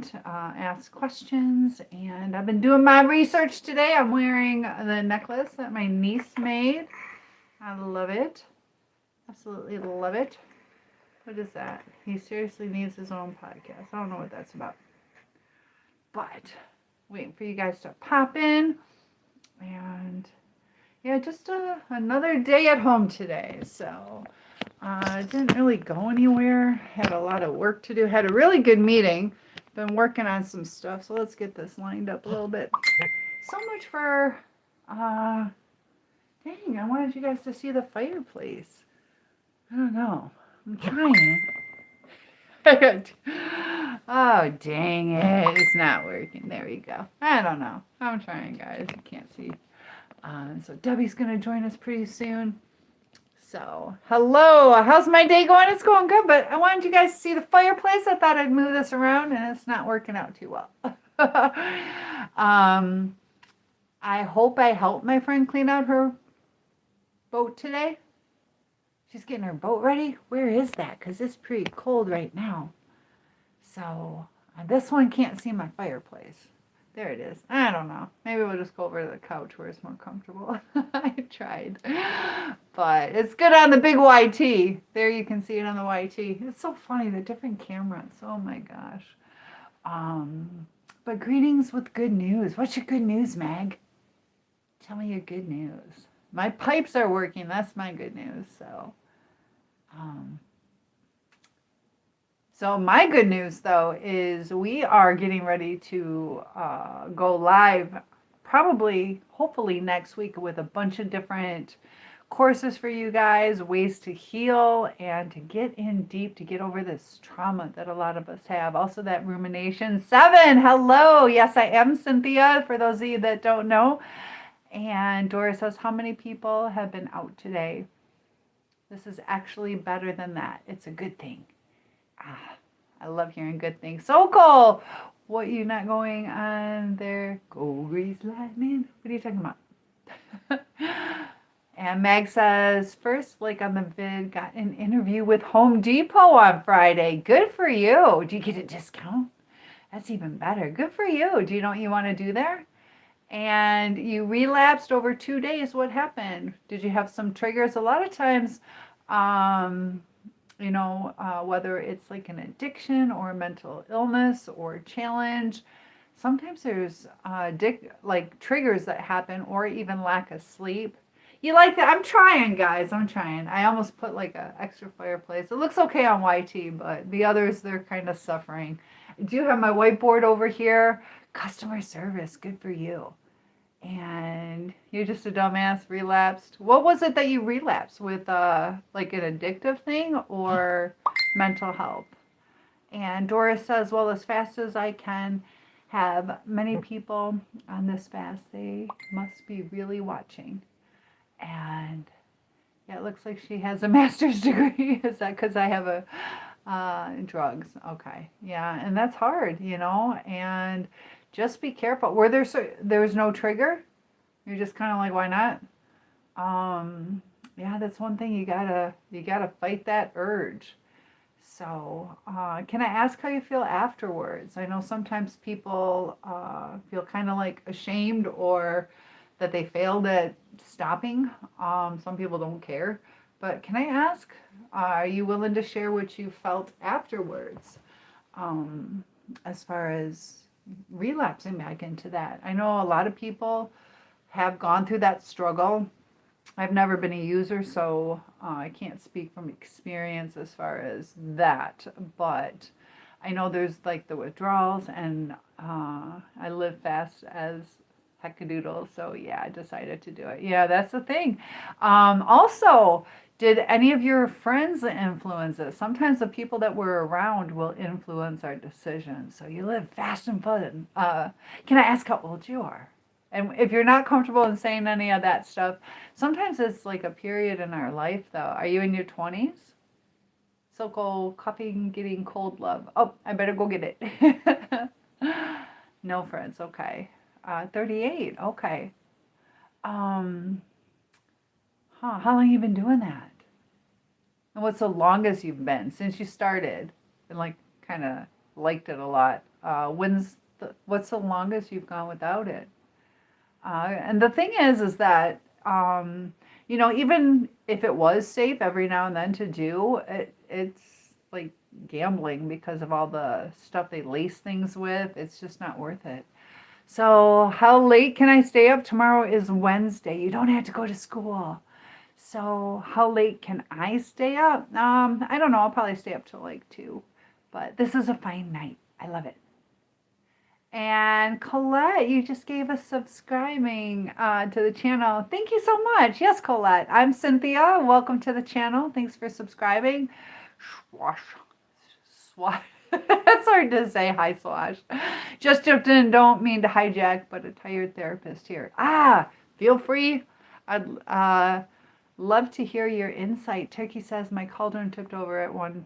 comment, ask questions, and I've been doing my research today. I'm wearing the necklace that my niece made. I love it. Absolutely love it. What is that? He seriously needs his own podcast. I don't know what that's about. But waiting for you guys to pop in. And yeah, just another day at home today. So I didn't really go anywhere. Had a lot of work to do. Had a really good meeting. Been working on some stuff. So let's get this lined up a little bit. So much for, dang, I wanted you guys to see the fireplace. I don't know. I'm trying. Oh, dang it. It's not working. There we go. I don't know. I'm trying, guys. You can't see. So Debbie's going to join us pretty soon. So, hello. How's my day going? It's going good, but I wanted you guys to see the fireplace. I thought I'd move this around, and it's not working out too well. I hope I helped my friend clean out her boat today. She's getting her boat ready. Where is that? Because it's pretty cold right now. So this one can't see my fireplace. There it is. I don't know. Maybe we'll just go over to the couch where it's more comfortable. I tried. But it's good on the big YT. There you can see it on the YT. It's so funny, the different cameras. Oh my gosh. But greetings with good news. What's your good news, Mag? Tell me your good news. My pipes are working. That's my good news. So my good news, though, is we are getting ready to go live probably, hopefully next week with a bunch of different courses for you guys, ways to heal and to get in deep, to get over this trauma that a lot of us have. Also that rumination. 7, hello. Yes, I am Cynthia, for those of you that don't know. And Doris says, how many people have been out today? This is actually better than that. It's a good thing. I love hearing good things. So cool. What, you not going on there? Go Grease Lightning. What are you talking about? And Meg says, first, like on the vid, got an interview with Home Depot on Friday. Good for you. Do you get a discount? That's even better. Good for you. Do you know what you want to do there? And you relapsed over 2 days. What happened? Did you have some triggers? A lot of times, whether it's like an addiction or a mental illness or challenge, sometimes there's triggers that happen, or even lack of sleep. You like that? I'm trying, guys. I'm trying. I almost put like an extra fireplace. It looks okay on YT, but the others, they're kind of suffering. I do have my whiteboard over here. Customer service, good for you. And you're just a dumbass, relapsed. What was it that you relapsed with, like an addictive thing or mental health? And Doris says, well, as fast as I can, have many people on this fast. They must be really watching. And yeah, it looks like she has a master's degree. Is that because I have a drugs? Okay. Yeah, and that's hard, and just be careful. There was no trigger? You're just kind of like, why not? Yeah, that's one thing, you gotta fight that urge. So, can I ask how you feel afterwards? I know sometimes people feel kind of like ashamed or that they failed at stopping. Some people don't care. But can I ask, are you willing to share what you felt afterwards, as far as relapsing back into that? I know a lot of people have gone through that struggle. I've never been a user, so I can't speak from experience as far as that. But I know there's like the withdrawals, and I live fast as heckadoodle. So yeah, I decided to do it. Yeah, that's the thing. Also, did any of your friends influence it? Sometimes the people that we're around will influence our decisions. So you live fast and fun. Can I ask how old you are? And if you're not comfortable in saying any of that stuff, sometimes it's like a period in our life, though. Are you in your 20s? So-called cupping, getting cold love. Oh, I better go get it. No friends, okay. 38, okay. How long you been doing that? And what's the longest you've been since you started? And like kind of liked it a lot. What's the longest you've gone without it? And the thing is that, even if it was safe every now and then to do, it's like gambling because of all the stuff they lace things with. It's just not worth it. So, how late can I stay up? Tomorrow is Wednesday. You don't have to go to school. So, how late can I stay up? I don't know. I'll probably stay up till like 2. But this is a fine night. I love it. And Colette, you just gave us subscribing to the channel. Thank you so much. Yes, Colette. I'm Cynthia. Welcome to the channel. Thanks for subscribing. Swash. Swash. That's hard to say. Hi, Swash. Just jumped in. Don't mean to hijack, but a tired therapist here. Feel free. I'd love to hear your insight. Turkey says my cauldron tipped over at one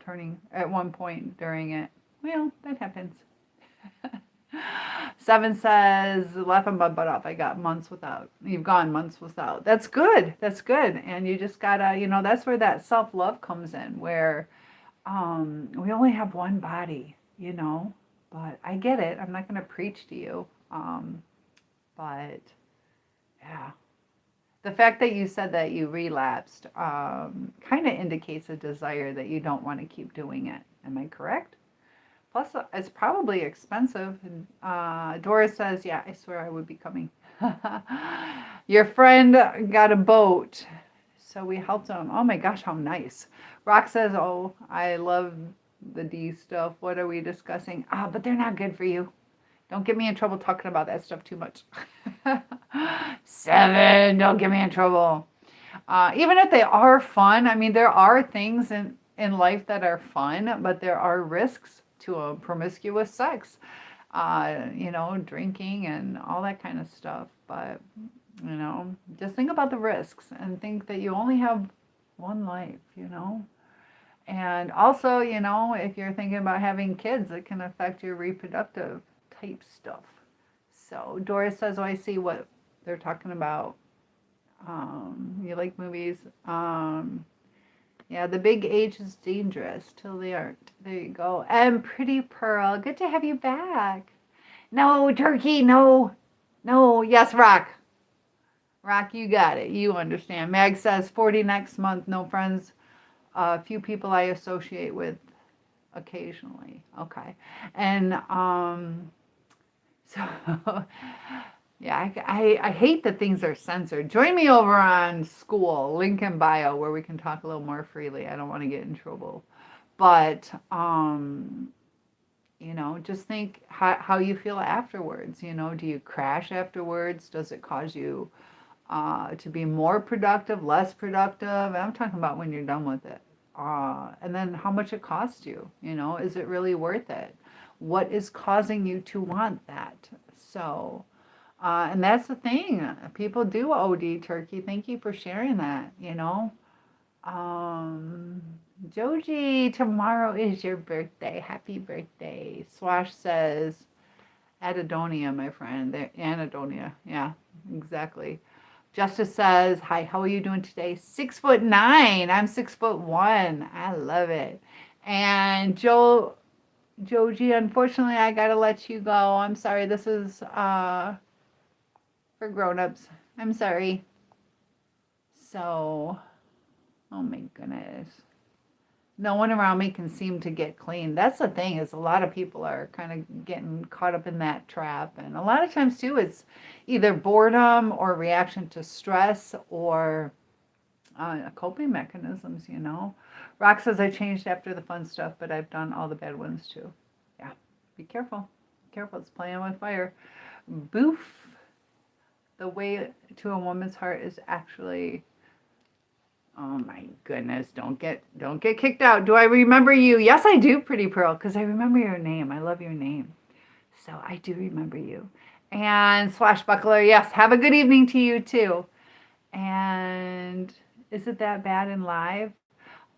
point during it. Well, that happens. 7 says, laughing my butt off. I got months without. You've gone months without. That's good. That's good. And you just gotta, that's where that self-love comes in, where we only have one body, but I get it. I'm not going to preach to you. But yeah, the fact that you said that you relapsed kind of indicates a desire that you don't want to keep doing it. Am I correct? Plus, it's probably expensive. And Doris says, yeah, I swear I would be coming. Your friend got a boat, so we helped him. Oh my gosh, how nice. Rock says, oh, I love the D stuff. What are we discussing? But they're not good for you. Don't get me in trouble talking about that stuff too much. 7, don't get me in trouble. Even if they are fun, I mean, there are things in life that are fun, but there are risks to a promiscuous sex, drinking and all that kind of stuff. But, just think about the risks and think that you only have one life, And also, if you're thinking about having kids, it can affect your reproductive type stuff. So Doris says, oh, I see what they're talking about. You like movies. Yeah, the big age is dangerous till they aren't. There you go. And Pretty Pearl, good to have you back. No, Turkey, no. Yes, Rock. Rock, you got it. You understand. Mag says 40 next month. No friends. A few people I associate with occasionally. Okay. And so yeah, I hate that things are censored. Join me over on School, link in bio, where we can talk a little more freely. I don't want to get in trouble. But, just think how you feel afterwards. Do you crash afterwards? Does it cause you to be more productive, less productive? I'm talking about when you're done with it. And then how much it costs you. Is it really worth it? What is causing you to want that? So... and that's the thing. People do OD, Turkey. Thank you for sharing that, Joji, tomorrow is your birthday. Happy birthday. Swash says, Adonia, my friend. Anadonia. Yeah, exactly. Justice says, hi, how are you doing today? 6'9". I'm 6'1". I love it. And Joji, unfortunately, I got to let you go. I'm sorry. This is... for grown-ups. I'm sorry. So, oh my goodness. No one around me can seem to get clean. That's the thing, is a lot of people are kind of getting caught up in that trap. And a lot of times too, it's either boredom or reaction to stress or coping mechanisms, Rock says I changed after the fun stuff, but I've done all the bad ones too. Yeah, be careful. Careful, it's playing with fire. Boof. The way to a woman's heart is actually, oh my goodness, don't get kicked out. Do I remember you? Yes, I do, Pretty Pearl, because I remember your name. I love your name. So I do remember you. And Swashbuckler, yes, have a good evening to you too. And is it that bad in live?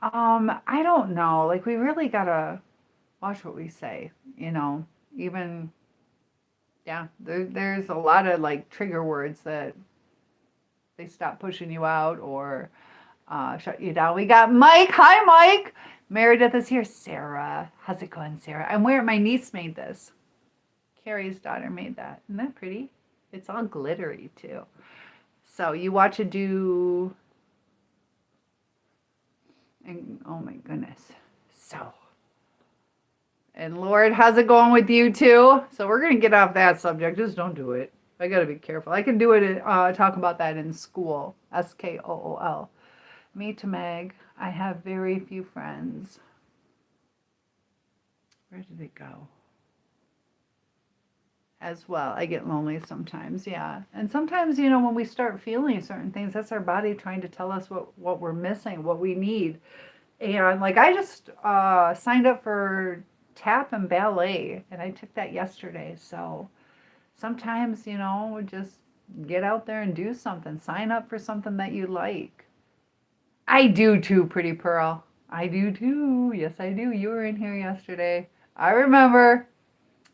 I don't know. Like, we really gotta watch what we say, even... Yeah, there's a lot of trigger words that they stop pushing you out or shut you down. We got Mike. Hi, Mike. Meredith is here. Sarah. How's it going, Sarah? I'm wearing, my niece made this. Carrie's daughter made that. Isn't that pretty? It's all glittery too. So you watch it do, and oh my goodness. So, and Lord, how's it going with you too? So we're going to get off that subject. Just don't do it. I got to be careful. I can do it, talk about that in school. SKOOL. Me to Meg. I have very few friends. Where did it go? As well. I get lonely sometimes, yeah. And sometimes, when we start feeling certain things, that's our body trying to tell us what we're missing, what we need. And like I just signed up for tap and ballet, and I took that yesterday. So sometimes, just get out there and do something. Sign up for something that you like. I do too, Pretty Pearl. I do too. Yes, I do. You were in here yesterday. I remember.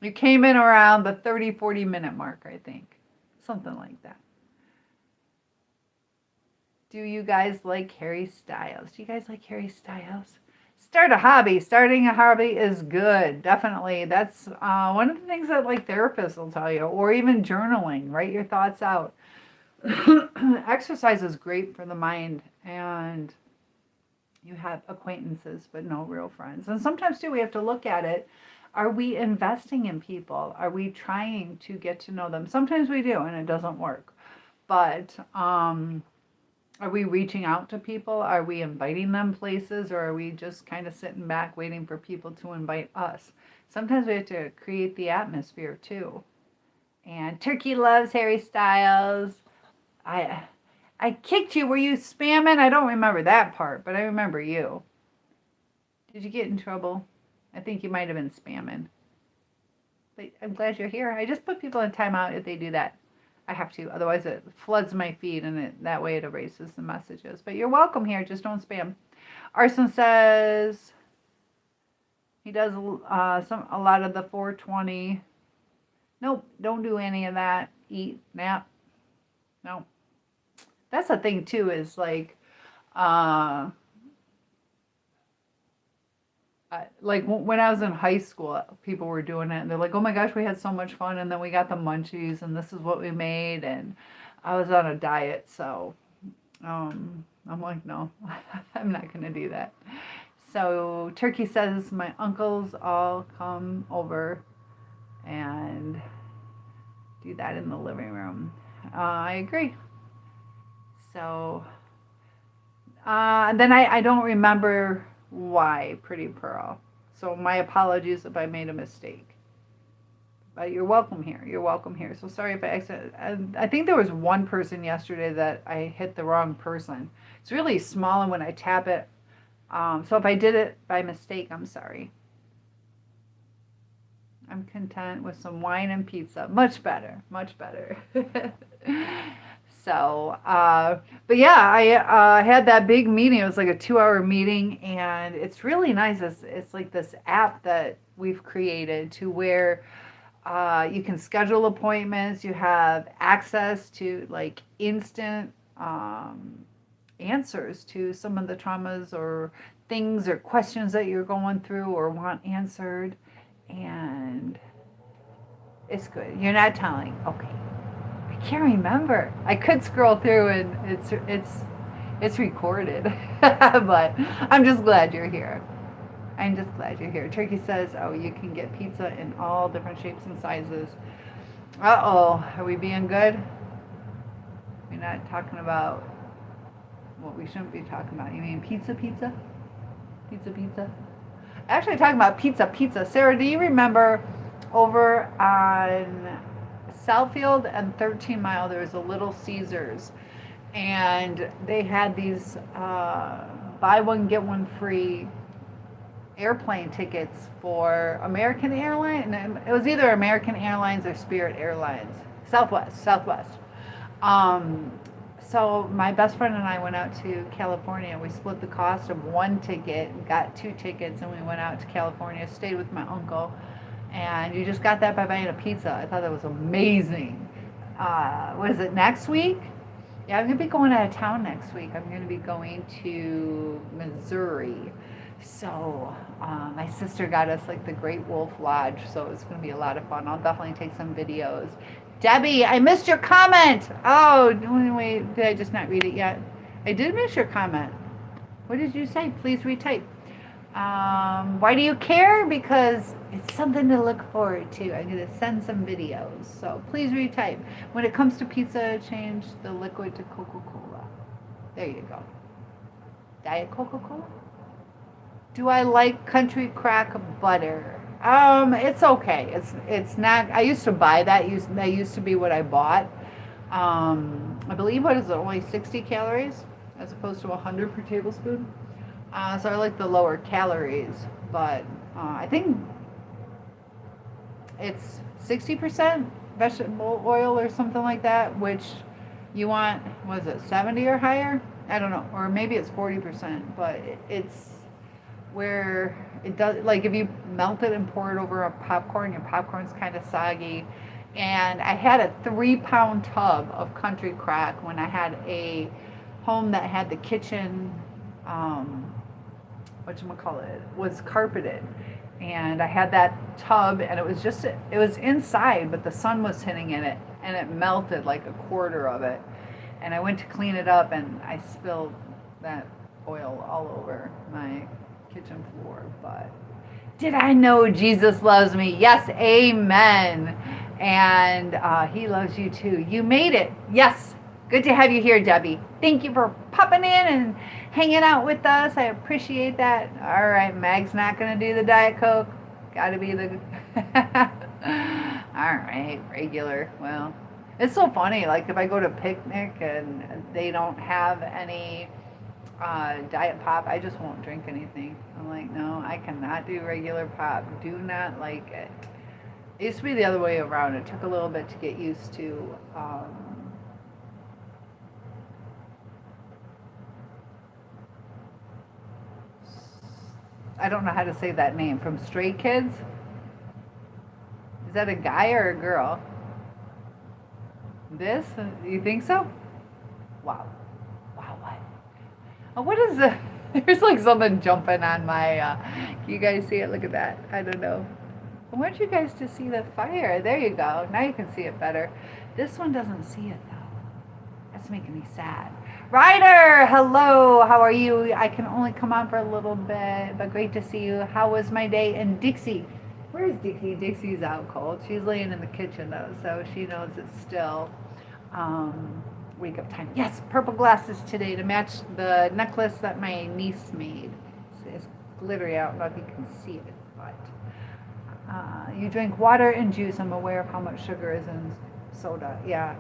You came in around the 30, 40-minute mark, I think. Something like that. Do you guys like Harry Styles? Do you guys like Harry Styles? Start a hobby. Starting a hobby is good. Definitely. That's one of the things that like therapists will tell you. Or even journaling. Write your thoughts out. Exercise is great for the mind. And you have acquaintances, but no real friends. And sometimes, too, we have to look at it. Are we investing in people? Are we trying to get to know them? Sometimes we do, and it doesn't work. But are we reaching out to people? Are we inviting them places? Or are we just kind of sitting back waiting for people to invite us? Sometimes we have to create the atmosphere, too. And Turkey loves Harry Styles. I kicked you. Were you spamming? I don't remember that part, but I remember you. Did you get in trouble? I think you might have been spamming. But I'm glad you're here. I just put people in timeout if they do that. I have to. Otherwise, it floods my feed, and that way it erases the messages. But you're welcome here. Just don't spam. Arson says he does a lot of the 420. Nope, don't do any of that. Eat, nap. No. That's the thing, too, is like... like when I was in high school, people were doing it, and they're like, "Oh my gosh, we had so much fun!" And then we got the munchies, and this is what we made. And I was on a diet, so I'm like, no, I'm not gonna do that. So Turkey says my uncles all come over and do that in the living room. I agree. So then I don't remember why, Pretty Pearl. So my apologies if I made a mistake. But you're welcome here. You're welcome here. So sorry if I accidentally... I think there was one person yesterday that I hit the wrong person. It's really small, and when I tap it... so if I did it by mistake, I'm sorry. I'm content with some wine and pizza. Much better. Much better. So, but yeah, I had that big meeting. It was like a 2-hour meeting, and it's really nice. It's like this app that we've created to where you can schedule appointments. You have access to like instant answers to some of the traumas or things or questions that you're going through or want answered, and it's good. You're not telling. Okay. I can't remember. I could scroll through, and it's recorded. But I'm just glad you're here. I'm just glad you're here. Turkey says, oh, you can get pizza in all different shapes and sizes. Uh-oh. Are we being good? We're not talking about what we shouldn't be talking about. You mean pizza? Pizza? Actually, talking about pizza. Sarah, do you remember over on Southfield and 13 Mile, there was a Little Caesars, and they had these buy one, get one free airplane tickets for American Airlines. And it was either American Airlines or Spirit Airlines. Southwest. So my best friend and I went out to California. We split the cost of one ticket, got 2 tickets, and we went out to California, stayed with my uncle. And you just got that by buying a pizza. I thought that was amazing. What is it, next week? Yeah, I'm going to be going out of town next week. I'm going to be going to Missouri. So my sister got us like the Great Wolf Lodge, so it's going to be a lot of fun. I'll definitely take some videos. Debbie, I missed your comment. Oh, wait, did I just not read it yet? I did miss your comment. What did you say? Please retype. Why do you care? Because it's something to look forward to. I'm going to send some videos. So please retype. When it comes to pizza, change the liquid to Coca-Cola. There you go. Diet Coca-Cola? Do I like country crack butter? It's okay. It's not. I used to buy that. That used to be what I bought. I believe what is it? Only 60 calories as opposed to 100 per tablespoon. So I like the lower calories, but I think it's 60% vegetable oil or something like that, which you want, was it 70 or higher? I don't know, or maybe it's 40%, but it's where it does, like if you melt it and pour it over a popcorn, your popcorn's kind of soggy. And I had a 3-pound tub of country crack when I had a home that had the kitchen, whatchamacallit, was carpeted. And I had that tub, and it was inside, but the sun was hitting in it, and it melted like a quarter of it. And I went to clean it up, and I spilled that oil all over my kitchen floor. But did I know Jesus loves me? Yes, amen. And he loves you too. You made it. Yes. Good to have you here, Debbie. Thank you for popping in and hanging out with us. I appreciate that. All right, Mag's not going to do the Diet Coke. Got to be the... All right, regular. Well, it's so funny. Like if I go to picnic and they don't have any diet pop, I just won't drink anything. I'm like, no, I cannot do regular pop. Do not like it. It used to be the other way around. It took a little bit to get used to. I don't know how to say that name. From Stray Kids? Is that a guy or a girl? This? You think so? Wow. Wow, what? Oh, what is the... There's like something jumping on my... Can you guys see it? Look at that. I don't know. I want you guys to see the fire. There you go. Now you can see it better. This one doesn't see it, though. That's making me sad. Ryder, hello. How are you? I can only come on for a little bit, but great to see you. How was my day? And Dixie, where's Dixie? Dixie's out cold. She's laying in the kitchen though, so she knows it's still wake up time. Yes, purple glasses today to match the necklace that my niece made. It's glittery. I don't know if you can see it, but you drink water and juice. I'm aware of how much sugar is in soda. Yeah.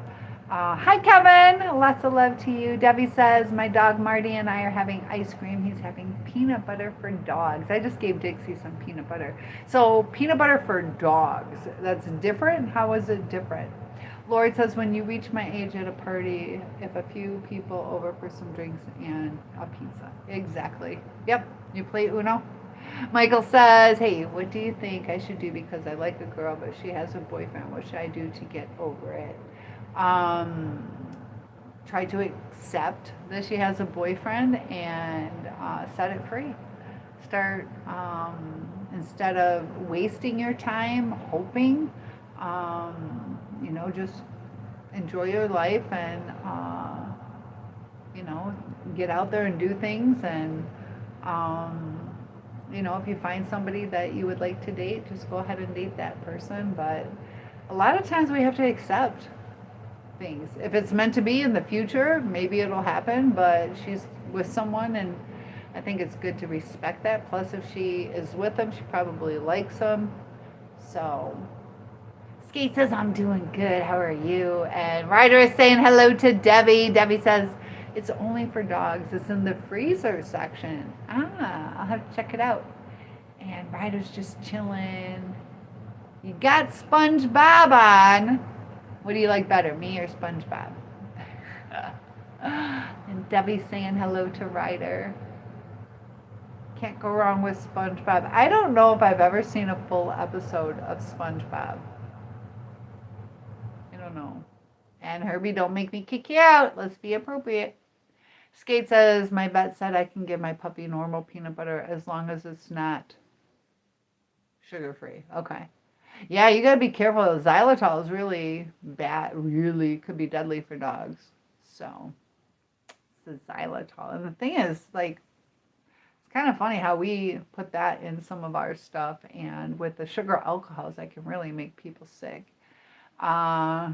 Hi, Kevin. Lots of love to you. Debbie says, my dog Marty and I are having ice cream. He's having peanut butter for dogs. I just gave Dixie some peanut butter. So peanut butter for dogs. That's different? How is it different? Lord says, when you reach my age at a party, if a few people over for some drinks and a pizza. Exactly. Yep. You play Uno? Michael says, hey, what do you think I should do because I like a girl, but she has a boyfriend? What should I do to get over it? Try to accept that she has a boyfriend and set it free. Start, instead of wasting your time hoping, just enjoy your life and, get out there and do things. And, if you find somebody that you would like to date, just go ahead and date that person. But a lot of times we have to accept things. If it's meant to be in the future, maybe it'll happen, but she's with someone, and I think it's good to respect that. Plus, if she is with him, she probably likes him. So, Skate says, I'm doing good. How are you? And Ryder is saying hello to Debbie. Debbie says, it's only for dogs. It's in the freezer section. I'll have to check it out. And Ryder's just chilling. You got SpongeBob on. What do you like better, me or SpongeBob? And Debbie's saying hello to Ryder. Can't go wrong with SpongeBob. I don't know if I've ever seen a full episode of SpongeBob. I don't know. And Herbie, don't make me kick you out. Let's be appropriate. Skate says, my vet said I can give my puppy normal peanut butter as long as it's not sugar-free. Okay. Yeah, you gotta be careful. Xylitol is really bad, really could be deadly for dogs. So, it's the xylitol. And the thing is, like, it's kind of funny how we put that in some of our stuff, and with the sugar alcohols, that can really make people sick. Uh,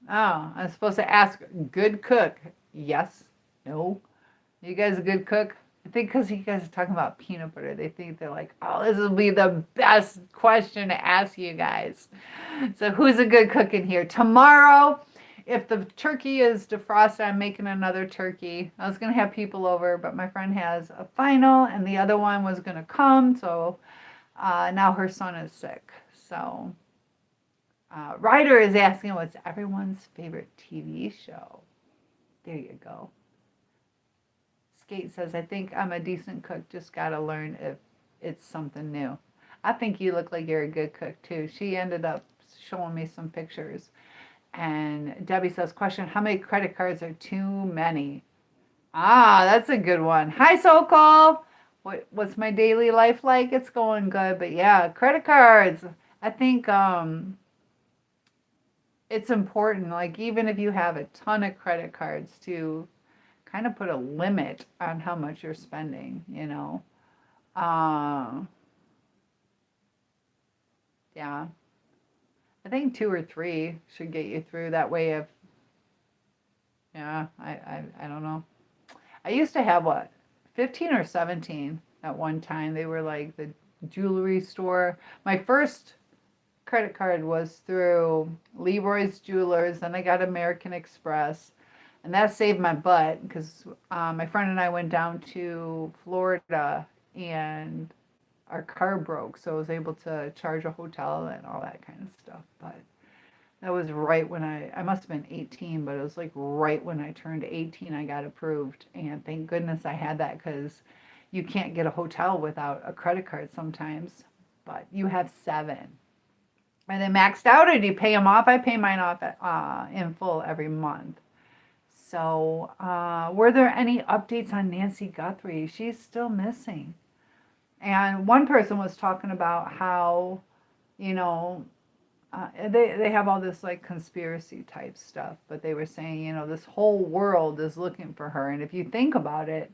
oh, I'm supposed to ask, good cook? Yes. No. You guys a good cook? I think because you guys are talking about peanut butter, they think they're like, oh, this will be the best question to ask you guys. So who's a good cook in here? Tomorrow, if the turkey is defrosted, I'm making another turkey. I was going to have people over, but my friend has a final, and the other one was going to come. So now her son is sick. So Ryder is asking, what's everyone's favorite TV show? There you go. Skate says, I think I'm a decent cook, just got to learn if it's something new. I think you look like you're a good cook too. She ended up showing me some pictures. And Debbie says, question, how many credit cards are too many? Ah, that's a good one. Hi, Sokol. What's my daily life like? It's going good. But yeah, credit cards. I think it's important, like even if you have a ton of credit cards, to kind of put a limit on how much you're spending, you know. Yeah. I think 2 or 3 should get you through that way. If yeah, I don't know. I used to have, what, 15 or 17 at one time. They were like the jewelry store. My first credit card was through Leroy's Jewelers. Then I got American Express. And that saved my butt because my friend and I went down to Florida and our car broke. So I was able to charge a hotel and all that kind of stuff. But that was right when I must have been 18, but it was like right when I turned 18, I got approved. And thank goodness I had that, because you can't get a hotel without a credit card sometimes. But you have 7. Are they maxed out, or do you pay them off? I pay mine off in full every month. So, were there any updates on Nancy Guthrie? She's still missing. And one person was talking about how, you know, they have all this like conspiracy type stuff, but they were saying, you know, this whole world is looking for her. And if you think about it,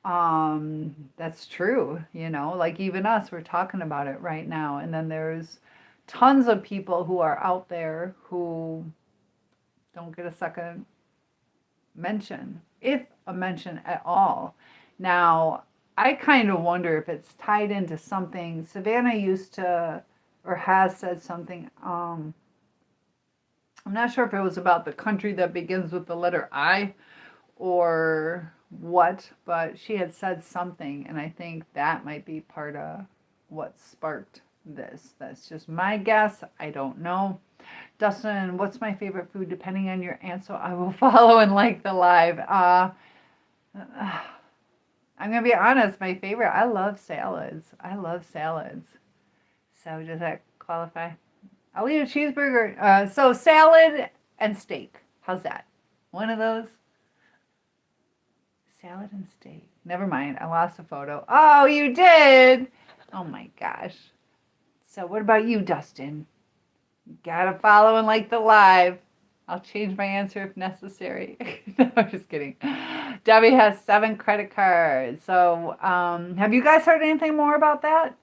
that's true, you know, like even us, we're talking about it right now. And then there's tons of people who are out there who don't get a second mention, if a mention at all. Now, I kind of wonder if it's tied into something. Savannah used to, or has said something. I'm not sure if it was about the country that begins with the letter I or what, but she had said something, and I think that might be part of what sparked this. That's just my guess. I don't know. Dustin, what's my favorite food? Depending on your answer, I will follow and like the live. I'm going to be honest, my favorite, I love salads. I love salads. So does that qualify? I'll eat a cheeseburger. So salad and steak. How's that? One of those? Salad and steak. Never mind. I lost a photo. Oh, you did? Oh my gosh. So what about you, Dustin? You gotta follow and like the live. I'll change my answer if necessary. No, I'm just kidding. Debbie has 7 credit cards. So have you guys heard anything more about that?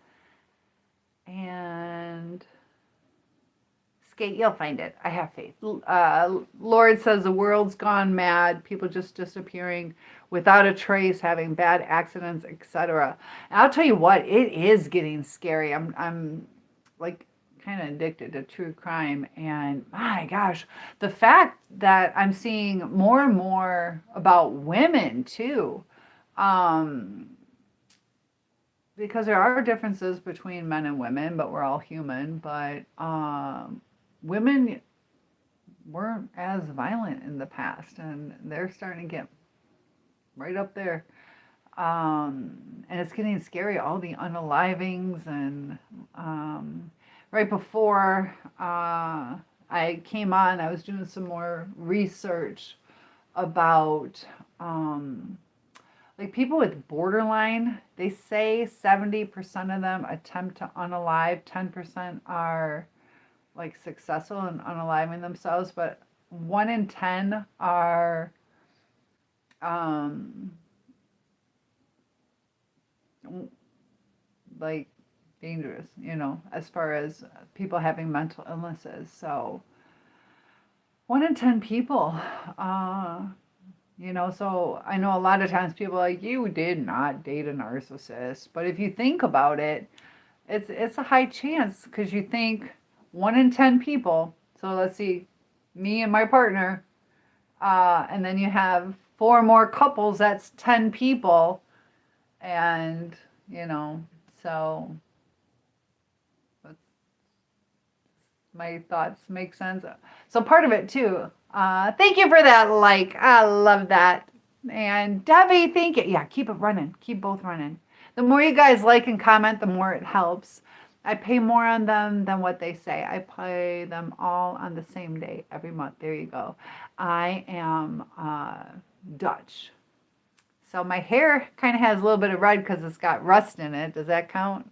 And Skate, you'll find it. I have faith. Lord says the world's gone mad. People just disappearing without a trace, having bad accidents, etc. I'll tell you what, it is getting scary. I'm like kind of addicted to true crime, and my gosh, the fact that I'm seeing more and more about women too, because there are differences between men and women, but we're all human. But women weren't as violent in the past, and they're starting to get right up there. And it's getting scary, all the unalivings. And right before I came on, I was doing some more research about like people with borderline, they say 70% of them attempt to unalive, 10% are like successful in unaliving themselves, but 1 in 10 are um, like dangerous, as far as people having mental illnesses. So 1 in 10 people, so I know a lot of times people are like, you did not date a narcissist. But if you think about it, it's a high chance because you think 1 in 10 people. So let's see, me and my partner, and then you have 4 more couples, that's 10 people. And, so my thoughts make sense. So part of it too. Thank you for that like. I love that. And Debbie, thank you. Yeah, keep it running. Keep both running. The more you guys like and comment, the more it helps. I pay more on them than what they say. I pay them all on the same day every month. There you go. I am Dutch. So my hair kind of has a little bit of red because it's got rust in it. Does that count?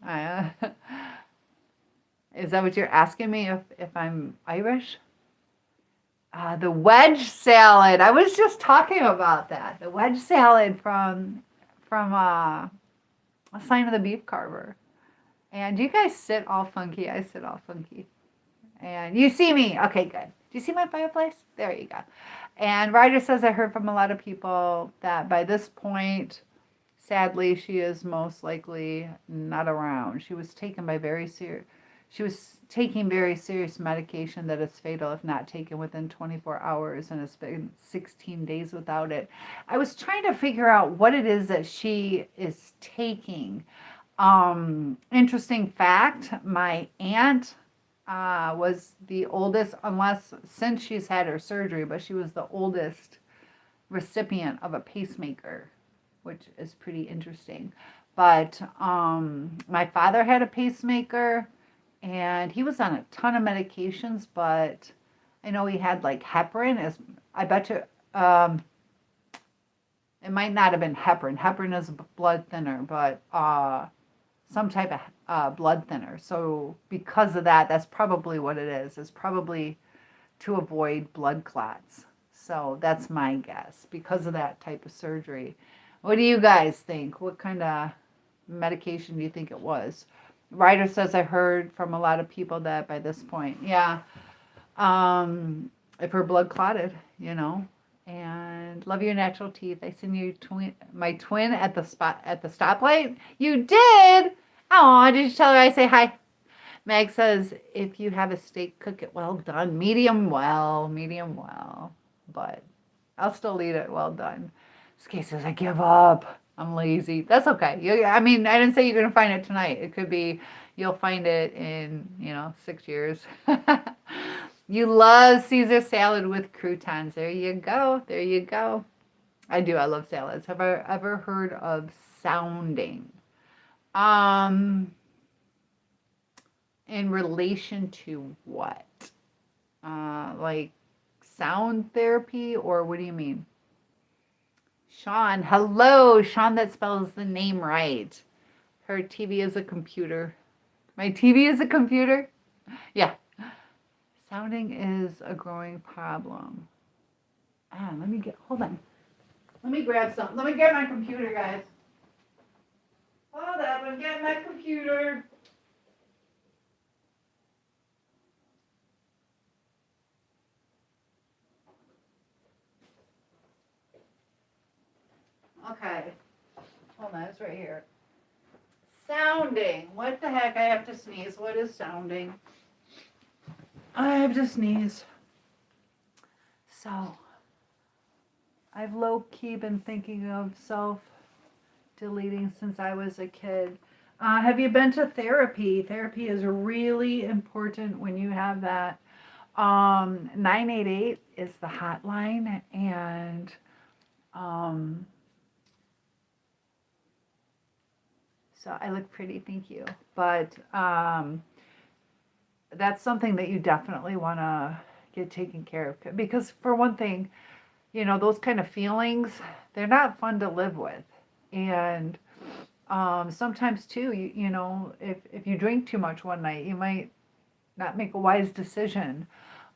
Is that what you're asking me, if I'm Irish? The wedge salad. I was just talking about that. The wedge salad from A Sign of the Beef Carver. And you guys sit all funky. I sit all funky. And you see me. Okay, good. Do you see my fireplace? There you go. And Ryder says, I heard from a lot of people that by this point, sadly, she is most likely not around. She was taken by She was taking very serious medication that is fatal if not taken within 24 hours, and it's been 16 days without it. I was trying to figure out what it is that she is taking. Interesting fact, my aunt was the oldest, since she's had her surgery, but she was the oldest recipient of a pacemaker, which is pretty interesting. But my father had a pacemaker, and he was on a ton of medications, but I know he had like heparin. I bet you it might not have been heparin. Heparin is a blood thinner, but some type of blood thinner. So because of that, that's probably what it is. It's probably to avoid blood clots. So that's my guess, because of that type of surgery. What do you guys think? What kind of medication do you think it was? Ryder says, I heard from a lot of people that by this point, yeah, if her blood clotted, and love your natural teeth. I seen you my twin at the stoplight. You did? Oh, did you tell her I say hi? Meg says, if you have a steak, cook it well done. Medium well. But I'll still eat it well done. Skate says, I give up. I'm lazy. That's okay. I didn't say you're going to find it tonight. It could be you'll find it in, 6 years. You love Caesar salad with croutons. There you go. I do. I love salads. Have I ever heard of sounding? In relation to what? Like sound therapy, or what do you mean? Sean, hello. Sean, that spells the name right. Her TV is a computer. My TV is a computer? Yeah. Sounding is a growing problem. Hold on. Let me grab something. Let me get my computer, guys. Hold up, I'm getting my computer. Okay. Hold on, it's right here. Sounding. What the heck? I have to sneeze. What is sounding? I have to sneeze. So, I've low-key been thinking of self-deleting since I was a kid. Have you been to therapy? Therapy is really important when you have that. 988 is the hotline, and so I look pretty, thank you. But that's something that you definitely want to get taken care of, because for one thing, those kind of feelings, they're not fun to live with. And sometimes too, if you drink too much one night, you might not make a wise decision.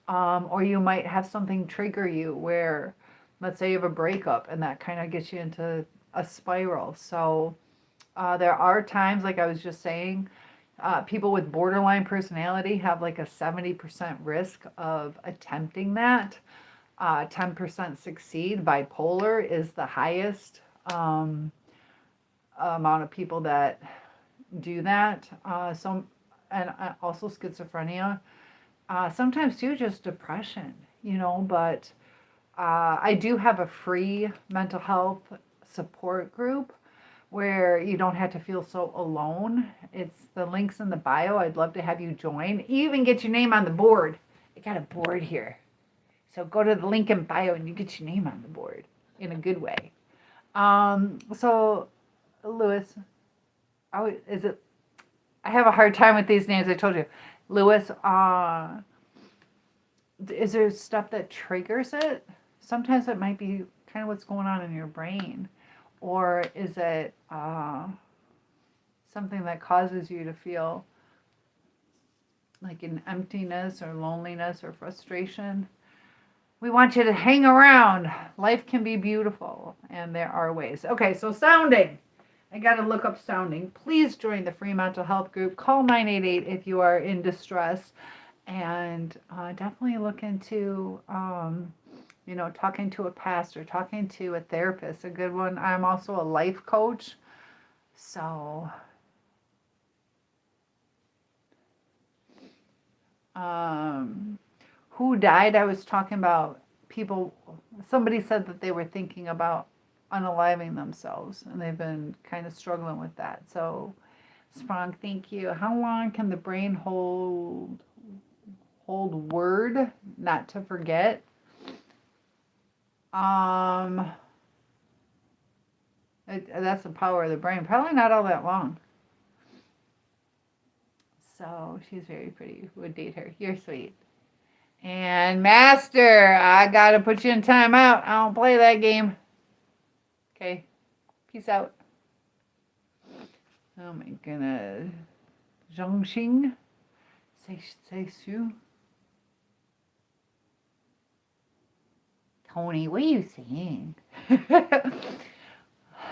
Or you might have something trigger you where, let's say you have a breakup and that kind of gets you into a spiral. So there are times, like I was just saying, people with borderline personality have like a 70% risk of attempting that. 10% succeed. Bipolar is the highest amount of people that do that. And also schizophrenia. Sometimes too, just depression, but I do have a free mental health support group where you don't have to feel so alone. It's the links in the bio. I'd love to have you join. You even get your name on the board. I got a board here. So go to the link in bio and you get your name on the board in a good way. So, Lewis, I have a hard time with these names. I told you. Lewis, is there stuff that triggers it? Sometimes it might be kind of what's going on in your brain. Or is it something that causes you to feel like an emptiness or loneliness or frustration? We want you to hang around. Life can be beautiful, and there are ways. Okay, so sounding. I got to look up sounding. Please join the free mental health group. Call 988 if you are in distress. And definitely look into, talking to a pastor, talking to a therapist, a good one. I'm also a life coach. So, who died? I was talking about somebody said that they were thinking about unaliving themselves, and they've been kind of struggling with that. So, Sprong, thank you. How long can the brain hold word, not to forget? That's the power of the brain. Probably not all that long. So she's very pretty. Would date her. You're sweet. And Master, I gotta put you in timeout. I don't play that game. Okay. Peace out. Oh my goodness. Zhongxing. Say Su. Tony, what are you saying?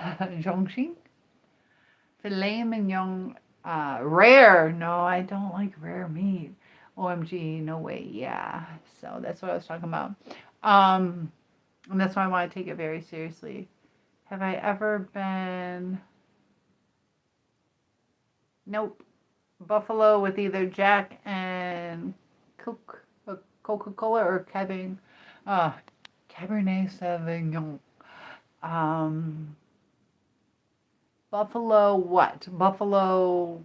Zhongxing? Filet mignon. Rare. No, I don't like rare meat. OMG, no way. Yeah. So that's what I was talking about. And that's why I want to take it very seriously. Have I ever been... Nope. Buffalo with either Jack and Coca-Cola or Cabernet Sauvignon. Buffalo what? Buffalo?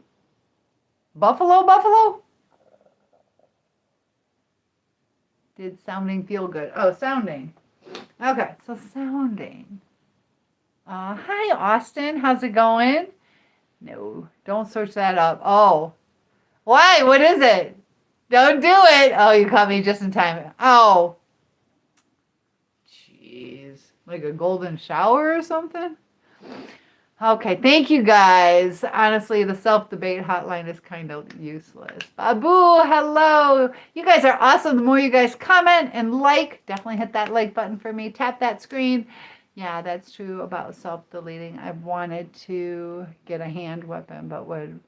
Did sounding feel good? Oh, sounding. Okay, so sounding. Hi, Austin. How's it going? No, don't search that up. Oh, why? What is it? Don't do it. Oh, you caught me just in time. Oh, jeez. Like a golden shower or something? Okay, thank you guys. Honestly, the self-debate hotline is kind of useless. Babu, hello. You guys are awesome. The more you guys comment and like, definitely hit that like button for me. Tap that screen. Yeah, that's true about self-deleting. I've wanted to get a hand weapon, but would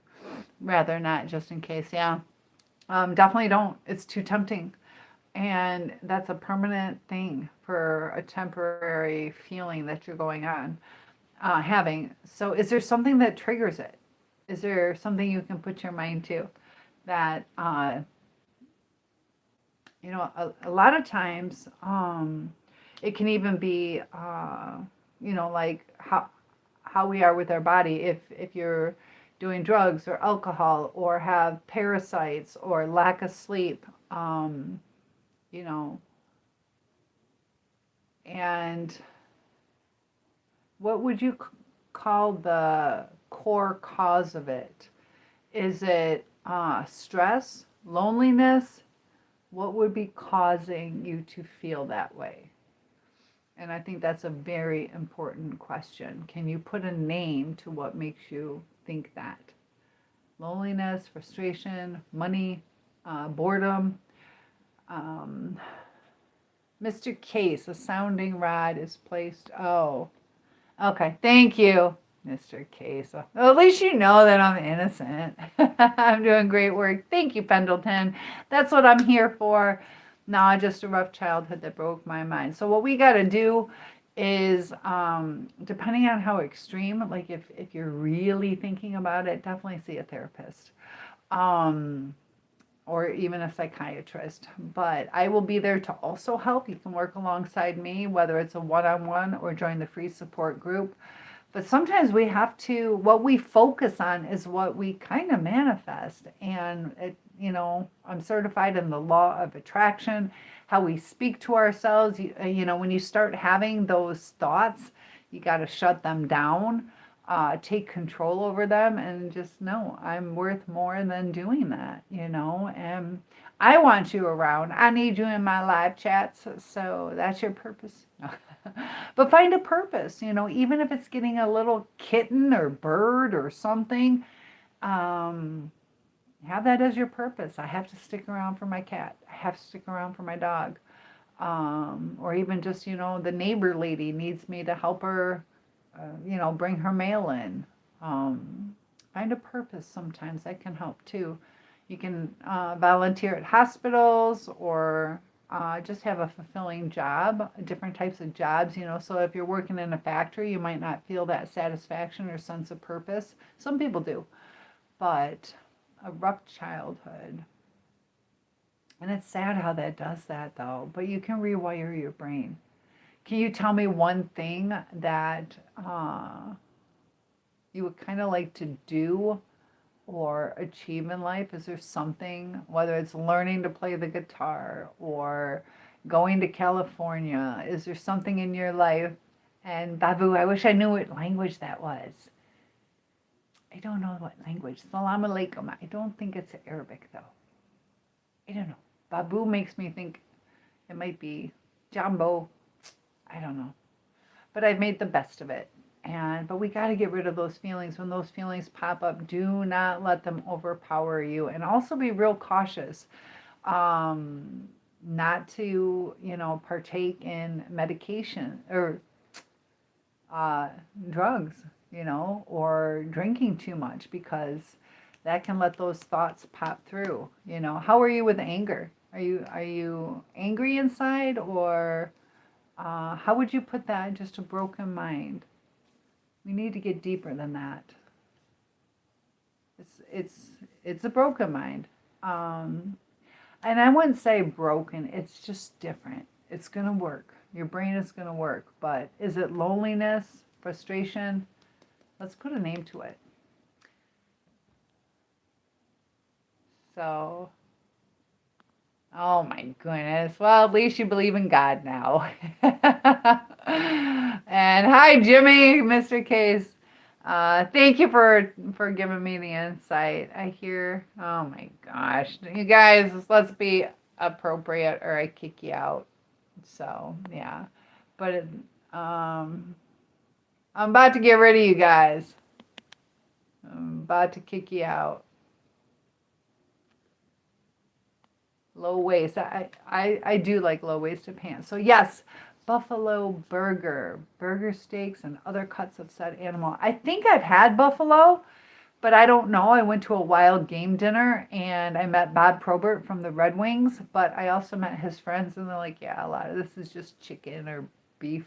rather not just in case. Yeah, definitely don't. It's too tempting. And that's a permanent thing for a temporary feeling that you're going on. Having. So is there something that triggers it? Is there something you can put your mind to that, a lot of times it can even be, like how we are with our body. If you're doing drugs or alcohol or have parasites or lack of sleep, and what would you call the core cause of it? Is it stress, loneliness? What would be causing you to feel that way? And I think that's a very important question. Can you put a name to what makes you think that? Loneliness, frustration, money, boredom. Um, Mr. Case, a sounding rod is placed. Oh, okay. Thank you, Mr. Case. Well, at least you know that I'm innocent. I'm doing great work. Thank you, Pendleton. That's what I'm here for. No, just a rough childhood that broke my mind. So what we got to do is, depending on how extreme, like if you're really thinking about it, definitely see a therapist. Um, or even a psychiatrist. But I will be there to also help. You can work alongside me, whether it's a one-on-one or join the free support group. But sometimes we have to, what we focus on is what we kind of manifest. And, I'm certified in the law of attraction, how we speak to ourselves. When you start having those thoughts, you got to shut them down, take control over them, and just know I'm worth more than doing that, and I want you around. I need you in my live chats. So that's your purpose. But find a purpose, even if it's getting a little kitten or bird or something, have that as your purpose. I have to stick around for my cat. I have to stick around for my dog. Or even just, the neighbor lady needs me to help her, bring her mail in. Find a purpose sometimes. That can help too. You can volunteer at hospitals or just have a fulfilling job, different types of jobs, so if you're working in a factory, you might not feel that satisfaction or sense of purpose. Some people do, but a rough childhood. And it's sad how that does that though, but you can rewire your brain. Can you tell me one thing that you would kind of like to do or achieve in life? Is there something, whether it's learning to play the guitar or going to California, is there something in your life? And Babu, I wish I knew what language that was. I don't know what language. Salam alaikum. I don't think it's Arabic though. I don't know. Babu makes me think it might be Jambo. I don't know. But I've made the best of it. But we got to get rid of those feelings. When those feelings pop up, do not let them overpower you. And also be real cautious. Not to, partake in medication or drugs, or drinking too much, because that can let those thoughts pop through. How are you with anger? Are you angry inside, or how would you put that? Just a broken mind. We need to get deeper than that. It's a broken mind, and I wouldn't say broken. It's just different. It's gonna work. Your brain is gonna work. But is it loneliness, frustration? Let's put a name to it. So, oh my goodness. Well, at least you believe in God now. And hi, Jimmy, Mr. Case. Thank you for giving me the insight. I hear, oh my gosh. You guys, let's be appropriate or I kick you out. So, yeah. But I'm about to get rid of you guys. I'm about to kick you out. Low waist. I do like low-waisted pants. So yes, buffalo burger steaks, and other cuts of said animal. I think I've had buffalo, but I don't know. I went to a wild game dinner and I met Bob Probert from the Red Wings, but I also met his friends and they're like, yeah, a lot of this is just chicken or beef.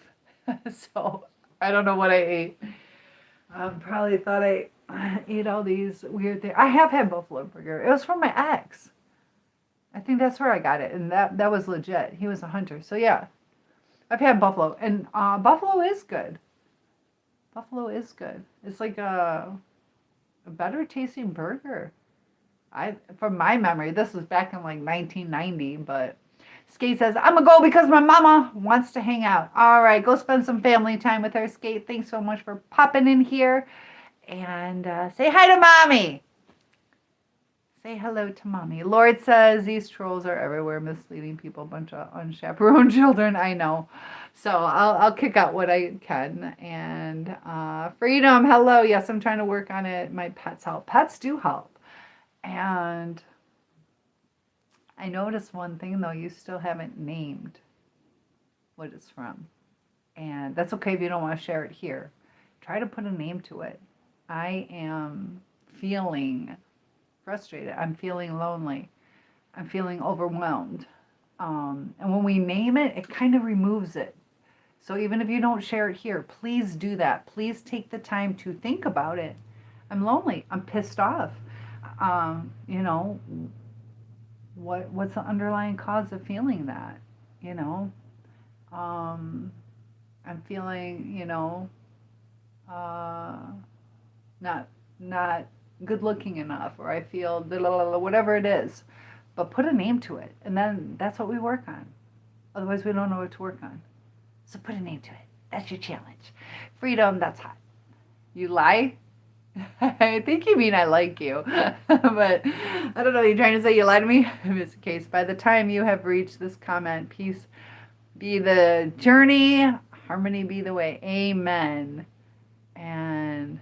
So I don't know what I ate. Probably thought I ate all these weird things. I have had buffalo burger. It was from my ex. I think that's where I got it, and that was legit. He was a hunter. So yeah, I've had buffalo, and buffalo is good. Buffalo is good. It's like a better tasting burger. From my memory, this was back in like 1990, but Skate says, I'm gonna go because my mama wants to hang out. All right, go spend some family time with her, Skate. Thanks so much for popping in here, and say hi to mommy. Say hello to mommy. Lord says these trolls are everywhere, misleading people, bunch of unchaperoned children. I know. So I'll kick out what I can. And Freedom, hello. Yes, I'm trying to work on it. My pets help. Pets do help. And I noticed one thing though, you still haven't named what it's from. And that's okay if you don't want to share it here. Try to put a name to it. I am feeling frustrated. I'm feeling lonely. I'm feeling overwhelmed. And when we name it, it kind of removes it. So even if you don't share it here, please do that. Please take the time to think about it. I'm lonely. I'm pissed off. You know, what's the underlying cause of feeling that? You know, I'm feeling, not good looking enough, or I feel whatever it is. But put a name to it, and then that's what we work on. Otherwise, we don't know what to work on. So put a name to it. That's your challenge. Freedom, that's hot. You lie? I think you mean I like you. But I don't know, you're trying to say you lie to me? If it's the case, by the time you have reached this comment, peace be the journey, harmony be the way. Amen. And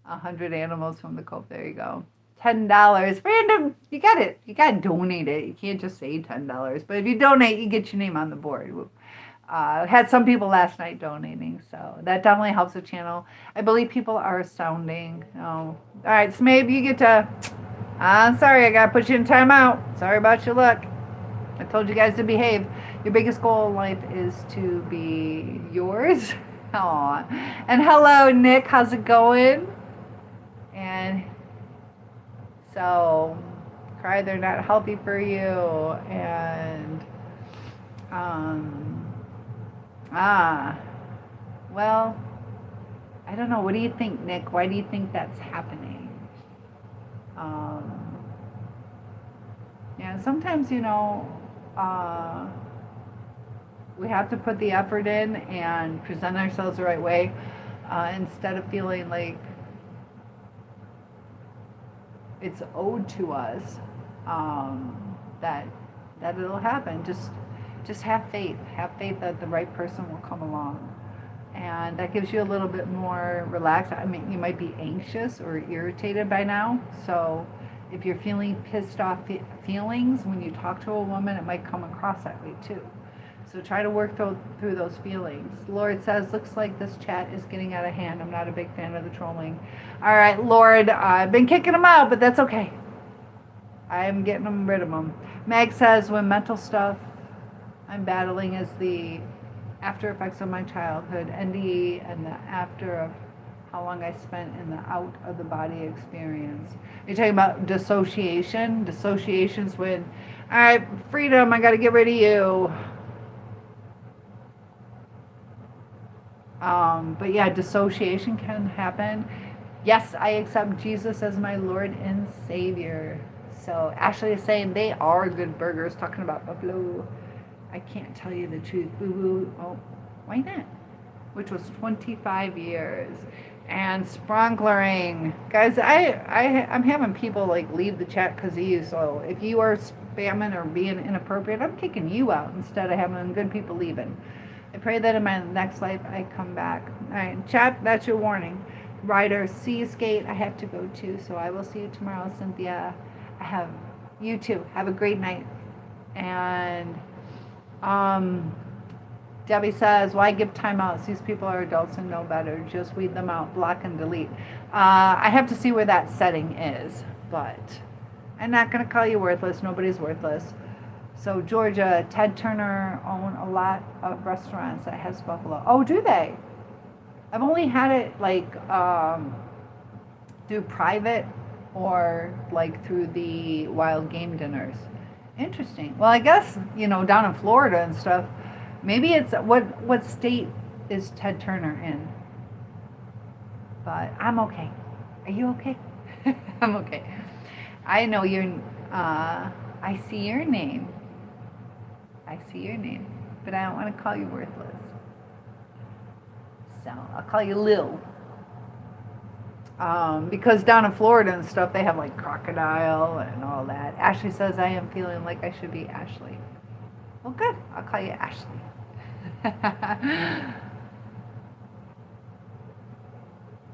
100 animals from the cult. There you go. $10. Random. You got it. You got to donate it. You can't just say $10. But if you donate, you get your name on the board. Had some people last night donating, so that definitely helps the channel. I believe people are sounding. Oh. All right, Smabe, you get to. I'm sorry, I got to put you in timeout. Sorry about your luck. I told you guys to behave. Your biggest goal in life is to be yours. Aw. And hello, Nick. How's it going? And so, cry they're not healthy for you. And, well, I don't know. What do you think, Nick? Why do you think that's happening? Yeah, sometimes, we have to put the effort in and present ourselves the right way, instead of feeling like it's owed to us, that it'll happen. Just have faith. Have faith that the right person will come along. And that gives you a little bit more relaxed. I mean, you might be anxious or irritated by now. So if you're feeling pissed off feelings when you talk to a woman, it might come across that way too. So try to work through those feelings. Lord says, looks like this chat is getting out of hand. I'm not a big fan of the trolling. All right, Lord, I've been kicking them out, but that's okay. I'm getting rid of them. Meg says, when mental stuff I'm battling is the after effects of my childhood, NDE, and the after of how long I spent in the out of the body experience. You're talking about dissociation? Dissociation's when, all right, Freedom, I got to get rid of you. But yeah, dissociation can happen. Yes, I accept Jesus as my Lord and Savior. So Ashley is saying they are good burgers, talking about buffalo. I can't tell you the truth. Boo-boo. Oh, why not? Which was 25 years. And spronklering. Guys, I'm having people like leave the chat because of you. So if you are spamming or being inappropriate, I'm kicking you out instead of having good people leaving. I pray that in my next life I come back. All right, chat, that's your warning. Ryder, Seagate, I have to go to, so I will see you tomorrow, Cynthia. I have you too. Have a great night. And Debbie says, why give timeouts? These people are adults and know better. Just weed them out, block and delete. I have to see where that setting is, but I'm not going to call you worthless. Nobody's worthless. So Georgia, Ted Turner own a lot of restaurants that has buffalo. Oh, do they? I've only had it like through private or like through the wild game dinners. Interesting. Well, I guess, down in Florida and stuff, maybe it's, what state is Ted Turner in? But I'm okay. Are you okay? I'm okay. I know I see your name. I see your name, but I don't want to call you worthless. So I'll call you Lil. Because down in Florida and stuff, they have like crocodile and all that. Ashley says, I am feeling like I should be Ashley. Well, good. I'll call you Ashley.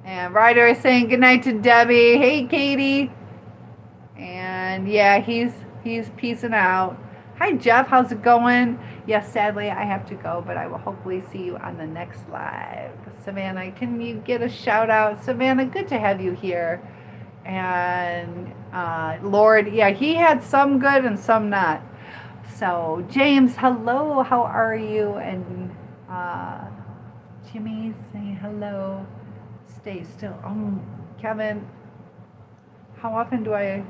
And Ryder is saying goodnight to Debbie. Hey, Katie. And yeah, he's peacing out. Hi, Jeff. How's it going? Yes, sadly, I have to go, but I will hopefully see you on the next live. Savannah, can you get a shout out? Savannah, good to have you here. And Lord, yeah, he had some good and some not. So, James, hello. How are you? And Jimmy, say hello. Stay still. Kevin, how often do I...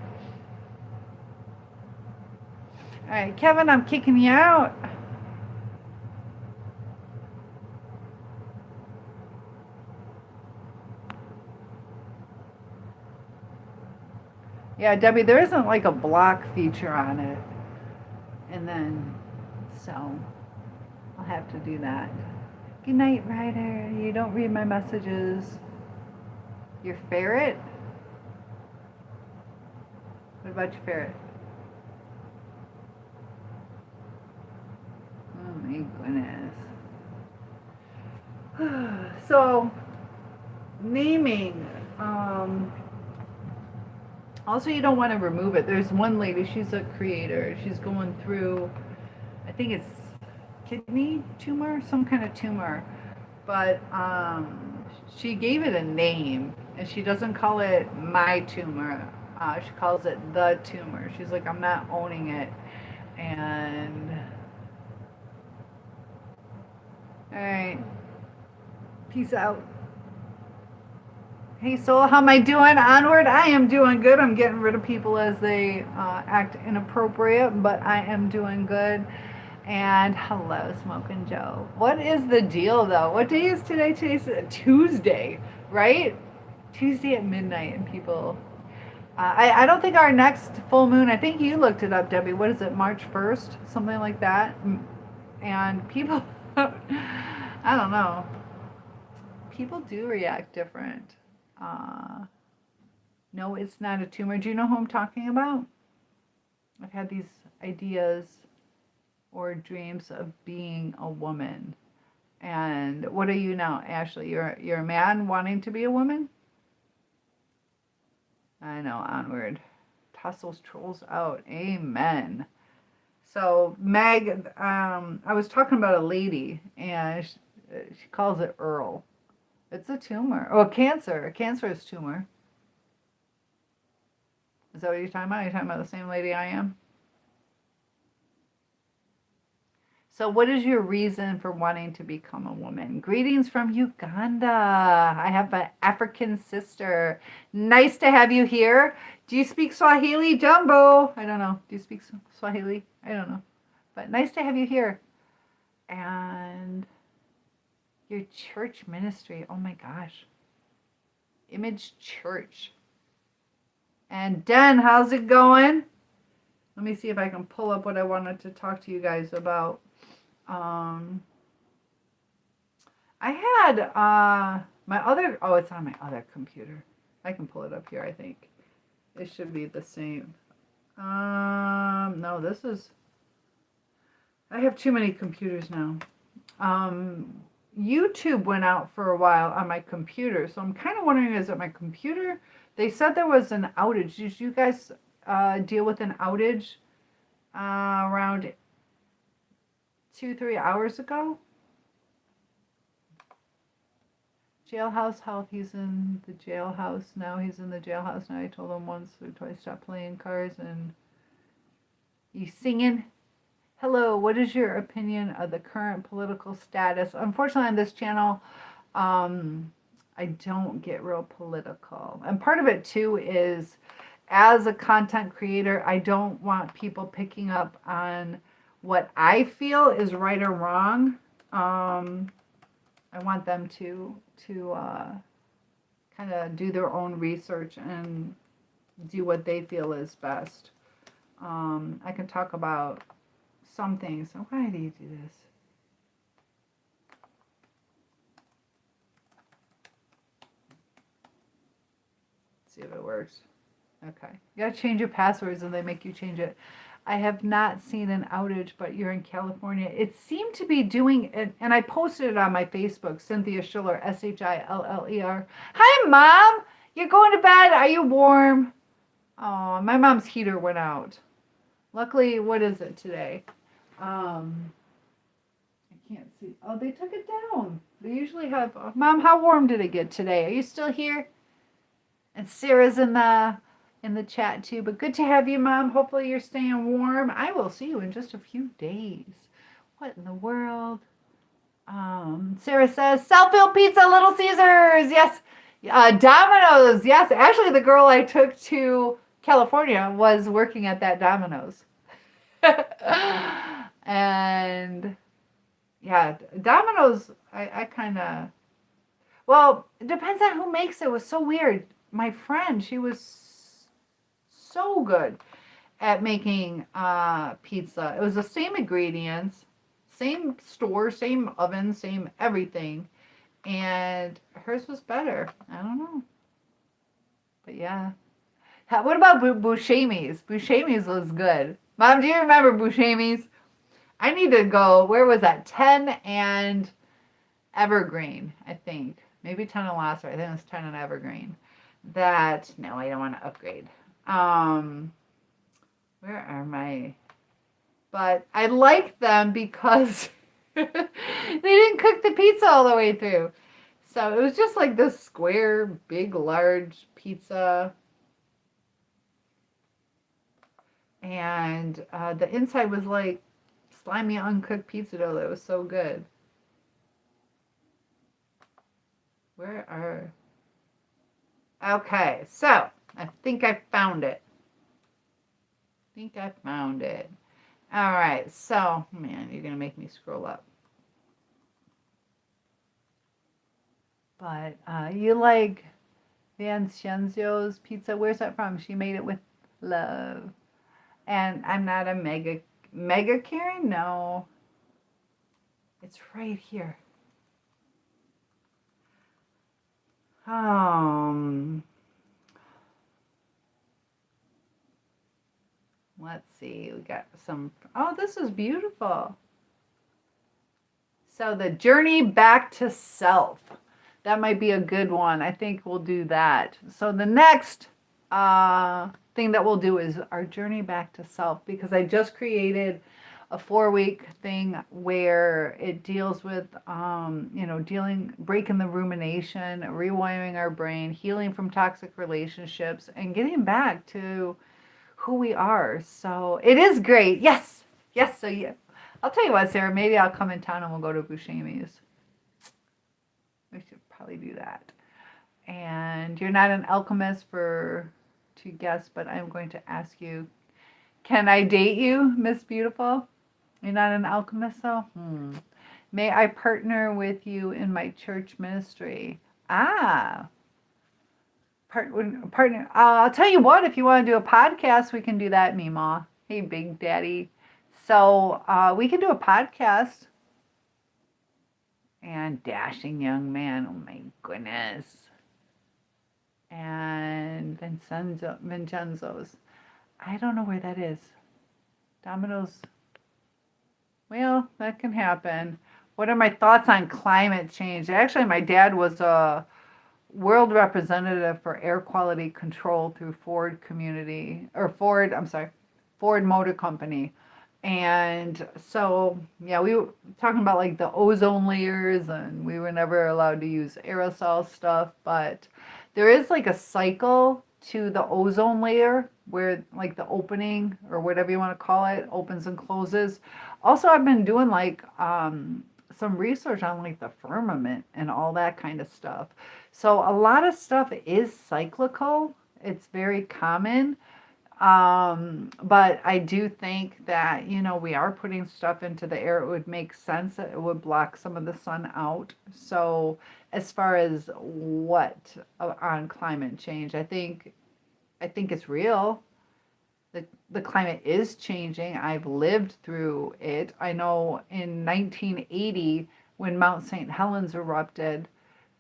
All right, Kevin, I'm kicking you out. Yeah, Debbie, there isn't like a block feature on it. And then, so, I'll have to do that. Good night, Ryder. You don't read my messages. Your ferret? What about your ferret? Oh my goodness. So, naming. Also, you don't want to remove it. There's one lady, she's a creator. She's going through, I think it's kidney tumor, some kind of tumor. But she gave it a name, and she doesn't call it my tumor. She calls it the tumor. She's like, I'm not owning it. And all right, peace out. Hey Soul, how am I doing? Onward, I am doing good. I'm getting rid of people as they act inappropriate, but I am doing good. And hello, Smokin' Joe. What is the deal, though? What day is today? Today's Tuesday, right? Tuesday at midnight, and people... I don't think our next full moon, I think you looked it up, Debbie. What is it, March 1st? Something like that. And people... I don't know. People do react different. No, it's not a tumor. Do you know who I'm talking about? I've had these ideas or dreams of being a woman. And what are you now, Ashley? You're a man wanting to be a woman? I know, onward. Toss those trolls out. Amen. So, Meg, I was talking about a lady, and she calls it Earl. It's a tumor. Oh, cancer. A cancerous tumor. Is that what you're talking about? Are you talking about the same lady I am? So what is your reason for wanting to become a woman? Greetings from Uganda. I have an African sister. Nice to have you here. Do you speak Swahili, Jumbo? I don't know. Do you speak Swahili? I don't know. But nice to have you here. And your church ministry. Oh my gosh. Image Church. And Den, how's it going? Let me see if I can pull up what I wanted to talk to you guys about. I had my other, oh, it's on my other computer. I can pull it up here, I think. It should be the same. No, this is, I have too many computers now. YouTube went out for a while on my computer, so I'm kind of wondering, is it my computer? They said there was an outage. Did you guys deal with an outage around 2-3 hours ago? Jailhouse Health, he's in the jailhouse now. He's in the jailhouse now. I told him once or twice, stop playing cards. And you singing? Hello, what is your opinion of the current political status? Unfortunately, on this channel, I don't get real political. And part of it, too, is as a content creator, I don't want people picking up on what I feel is right or wrong. I want them to kind of do their own research and do what they feel is best. I can talk about some things. So why do you do this? See if it works. Okay. You gotta change your passwords and they make you change it. I have not seen an outage, but you're in California. It seemed to be doing it, and I posted it on my Facebook, Cynthia Schiller, Schiller. Hi, Mom! You're going to bed? Are you warm? Oh, my mom's heater went out. Luckily, what is it today? I can't see. Oh, they took it down. They usually have. Mom, how warm did it get today? Are you still here? And Sarah's in the chat too. But good to have you, Mom. Hopefully you're staying warm. I will see you in just a few days. What in the world? Sarah says self-filled pizza, Little Caesars. Yes. Domino's. Yes. Actually, the girl I took to California was working at that Domino's. And yeah, Domino's, I kind of, well, it depends on who makes it. It was so weird. My friend, she was so good at making pizza. It was the same ingredients, same store, same oven, same everything. And hers was better. I don't know. But yeah. What about Buscemi's? Buscemi's was good. Mom, do you remember Buscemi's? I need to go, where was that? 10 and Evergreen, I think. Maybe 10 and Lasser. I think it was 10 and Evergreen. No, I don't want to upgrade. Where are my, but I like them because they didn't cook the pizza all the way through. So it was just like this square, big, large pizza. And the inside was like slimy, uncooked pizza dough that was so good. Okay, so I think I found it. All right, so, man, you're going to make me scroll up. But you like Vincenzio's pizza. Where's that from? She made it with love. And I'm not a mega Karen? No. It's right here. Let's see. We got some. Oh, this is beautiful. So the journey back to self. That might be a good one. I think we'll do that. So the next thing that we'll do is our journey back to self, because I just created a 4-week thing where it deals with, breaking the rumination, rewiring our brain, healing from toxic relationships, and getting back to who we are. So it is great. Yes. So yeah, I'll tell you what, Sarah, maybe I'll come in town and we'll go to Buscemi's. We should probably do that. And you're not an alchemist to guess, but I'm going to ask you, can I date you, Miss Beautiful? You're not an alchemist, though? May I partner with you in my church ministry? Partner. I'll tell you what, if you want to do a podcast, we can do that, Meemaw. Hey, Big Daddy. So we can do a podcast. And dashing young man, oh my goodness. And Vincenzo's. I don't know where that is. Domino's. Well, that can happen. What are my thoughts on climate change? Actually, my dad was a world representative for air quality control through Ford Motor Company. And so, yeah, we were talking about like the ozone layers, and we were never allowed to use aerosol stuff, but there is like a cycle to the ozone layer where like the opening, or whatever you want to call it, opens and closes. Also, I've been doing like some research on like the firmament and all that kind of stuff. So a lot of stuff is cyclical. It's very common. But I do think that, we are putting stuff into the air. It would make sense that it would block some of the sun out. So as far as what on climate change, I think it's real. The climate is changing. I've lived through it. I know in 1980, when Mount St. Helens erupted,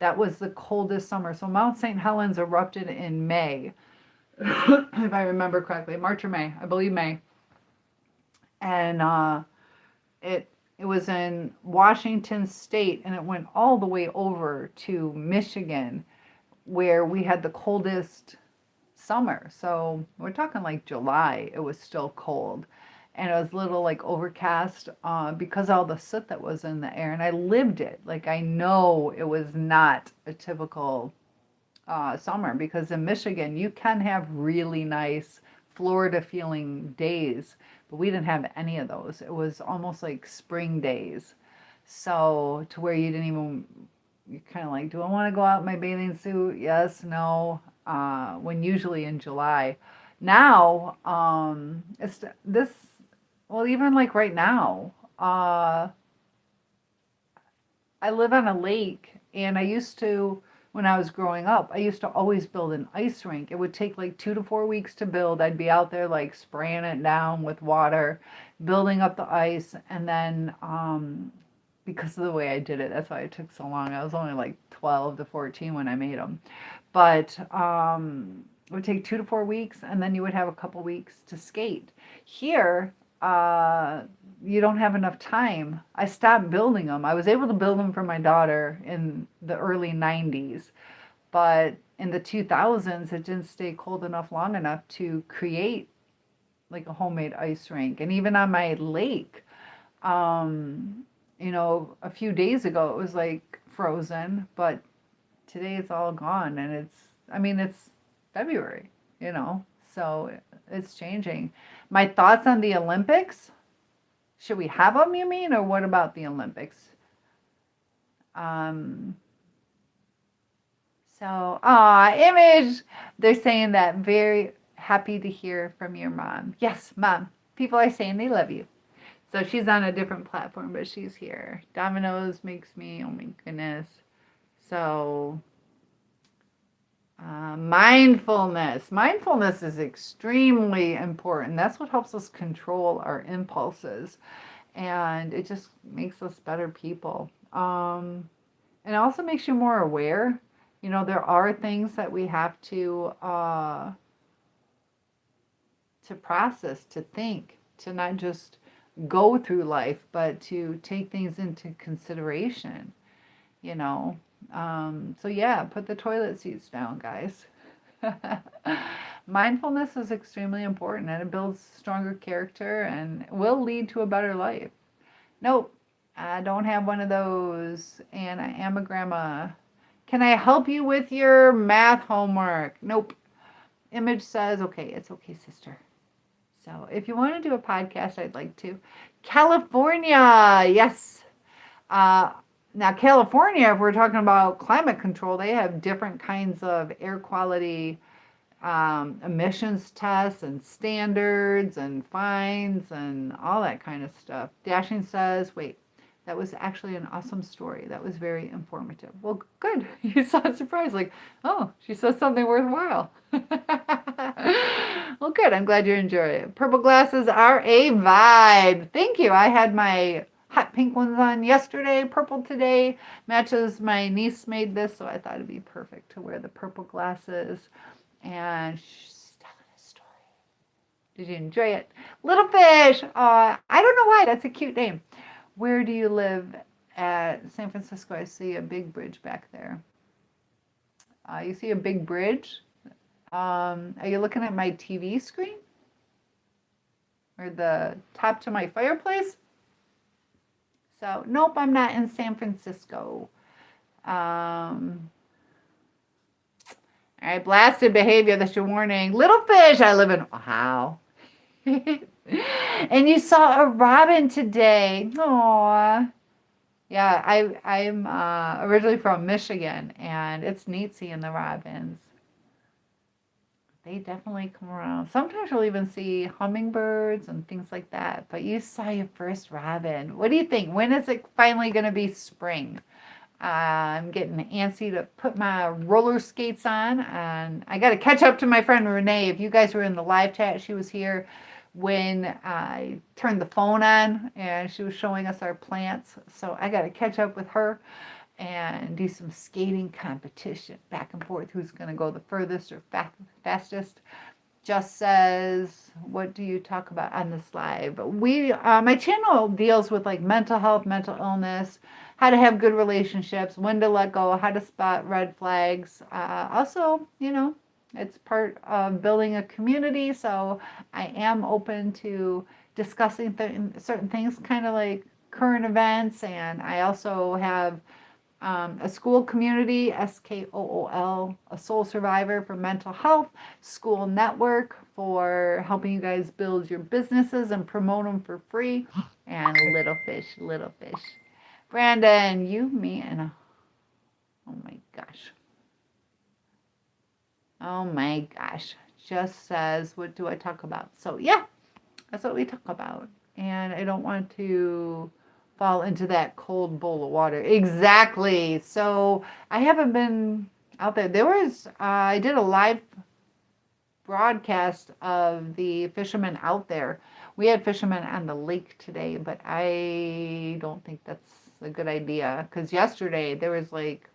That was the coldest summer. So Mount St. Helens erupted in May, if I remember correctly, March or May, I believe May. And it it was in Washington State, and it went all the way over to Michigan, where we had the coldest summer. So we're talking like July. It was still cold, and it was a little like overcast because of all the soot that was in the air. And I lived it. Like I know it was not a typical summer, because in Michigan you can have really nice Florida feeling days, but we didn't have any of those. It was almost like spring days. So to where you didn't even, you're kind of like, do I want to go out in my bathing suit? Yes, no. When usually in July. Now, it's this, well, even like right now, I live on a lake, and I used to, when I was growing up, I used to always build an ice rink. It would take like 2 to 4 weeks to build. I'd be out there like spraying it down with water, building up the ice, and then because of the way I did it, that's why it took so long. I was only like 12 to 14 when I made them, but it would take 2 to 4 weeks, and then you would have a couple weeks to skate. Here, you don't have enough time. I stopped building them. I was able to build them for my daughter in the early 90s, but in the 2000s, it didn't stay cold enough long enough to create like a homemade ice rink. And even on my lake, a few days ago, it was like frozen, but today it's all gone. And it's February, so it's changing. My thoughts on the Olympics. Should we have them, you mean, or what about the Olympics? Um, Image, they're saying that very happy to hear from your mom. Yes, mom. People are saying they love you. So she's on a different platform, but she's here. Domino's makes me, oh my goodness. So, mindfulness. Mindfulness is extremely important. That's what helps us control our impulses, and it just makes us better people. It also makes you more aware. There are things that we have to process, to think, to not just go through life, but to take things into consideration. you know. So yeah, put the toilet seats down, guys. Mindfulness is extremely important, and it builds stronger character and will lead to a better life. Nope, I don't have one of those, and I am a grandma. Can I help you with your math homework? Nope. Image says, okay, it's okay, sister. So if you want to do a podcast, I'd like to. California, yes. Now, California, if we're talking about climate control, they have different kinds of air quality emissions tests and standards and fines and all that kind of stuff. Dashing says, wait, that was actually an awesome story. That was very informative. Well, good. You sound surprised, like, oh, she says something worthwhile. Well, good. I'm glad you enjoy it. Purple glasses are a vibe. Thank you. I had my hot pink ones on yesterday, purple today. Matches, my niece made this, so I thought it'd be perfect to wear the purple glasses. And she's telling a story. Did you enjoy it? Little Fish. I don't know why. That's a cute name. Where do you live at San Francisco? I see a big bridge back there. You see a big bridge? Are you looking at my TV screen? Or the top to my fireplace? So, nope, I'm not in San Francisco. All right, blasted behavior, that's your warning. Little Fish, I live in Ohio. And you saw a robin today. Aww. Yeah, I'm originally from Michigan, and it's neat seeing the robins. They definitely come around. Sometimes you'll even see hummingbirds and things like that. But you saw your first robin. What do you think? When is it finally going to be spring? I'm getting antsy to put my roller skates on. And I got to catch up to my friend Renee. If you guys were in the live chat, she was here when I turned the phone on. And she was showing us our plants. So I got to catch up with her. and do some skating competition back and forth. Who's going to go the furthest or fastest? Just says, what do you talk about on the slide? But my channel deals with like mental health, mental illness, how to have good relationships, when to let go, how to spot red flags. Also, it's part of building a community. So I am open to discussing certain things, kind of like current events. And I also have a school community, SKOOL, a soul survivor for mental health, school network for helping you guys build your businesses and promote them for free, and little fish. Brandon, you, me, and oh my gosh, just says, what do I talk about? So yeah, that's what we talk about. And I don't want to fall into that cold bowl of water. Exactly. So I haven't been out there. I did a live broadcast of the fishermen out there. We had fishermen on the lake today, but I don't think that's a good idea, because yesterday there was like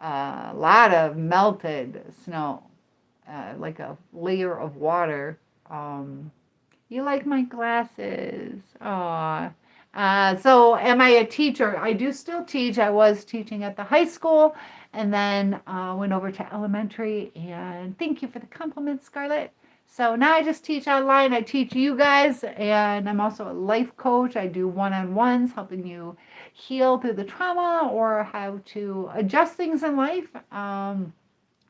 a lot of melted snow, like a layer of water. You like my glasses? Aw. So am I a teacher? I do still teach. I was teaching at the high school, and then went over to elementary. And thank you for the compliment, Scarlett. So now I just teach online. I teach you guys, and I'm also a life coach. I do one-on-ones, helping you heal through the trauma or how to adjust things in life. A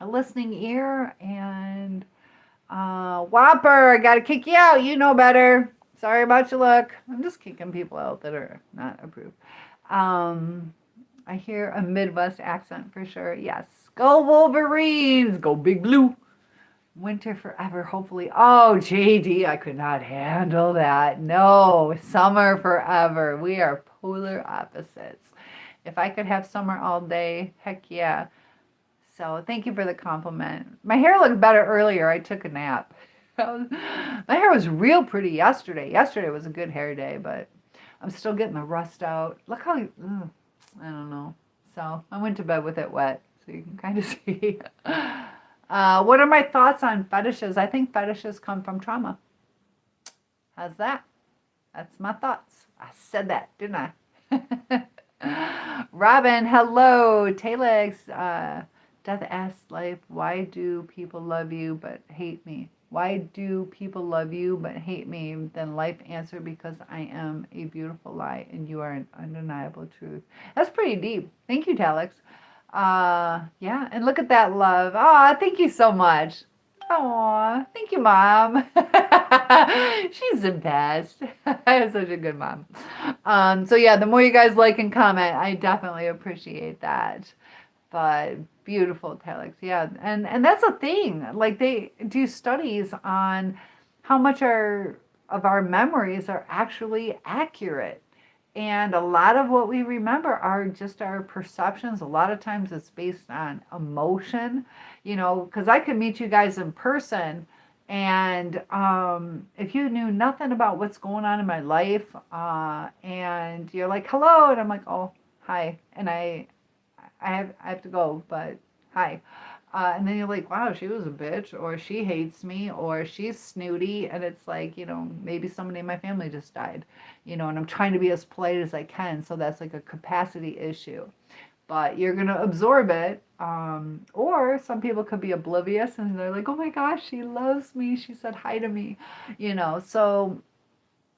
listening ear, and Whopper, I gotta kick you out. You know better. Sorry about your luck. I'm just kicking people out that are not approved. I hear a Midwest accent for sure. Yes. Go Wolverines. Go Big Blue. Winter forever, hopefully. Oh, JD, I could not handle that. No, summer forever. We are polar opposites. If I could have summer all day, heck yeah. So thank you for the compliment. My hair looked better earlier. I took a nap. My hair was real pretty yesterday. Yesterday was a good hair day, but I'm still getting the rust out. Look how, I don't know. So I went to bed with it wet, so you can kind of see. What are my thoughts on fetishes? I think fetishes come from trauma. How's that? That's my thoughts. I said that, didn't I? Robin, hello. Telex, Death asks life, why do people love you but hate me? Why do people love you but hate me? Then life answer, because I am a beautiful lie and you are an undeniable truth. That's pretty deep. Thank you, Telex. Yeah, and look at that love. Aw, thank you so much. Aw, thank you, Mom. She's the best. I have such a good mom. So yeah, the more you guys like and comment, I definitely appreciate that. But beautiful, Telex. Yeah, and that's a thing. Like, they do studies on how much of our memories are actually accurate. And a lot of what we remember are just our perceptions. A lot of times it's based on emotion, because I could meet you guys in person, and if you knew nothing about what's going on in my life, and you're like, hello, and I'm like, oh, hi, and I have to go, but hi. And then you're like, wow, she was a bitch, or she hates me, or she's snooty. And it's like, maybe somebody in my family just died, and I'm trying to be as polite as I can. So that's like a capacity issue. But you're going to absorb it. Or some people could be oblivious and they're like, oh my gosh, she loves me. She said hi to me. So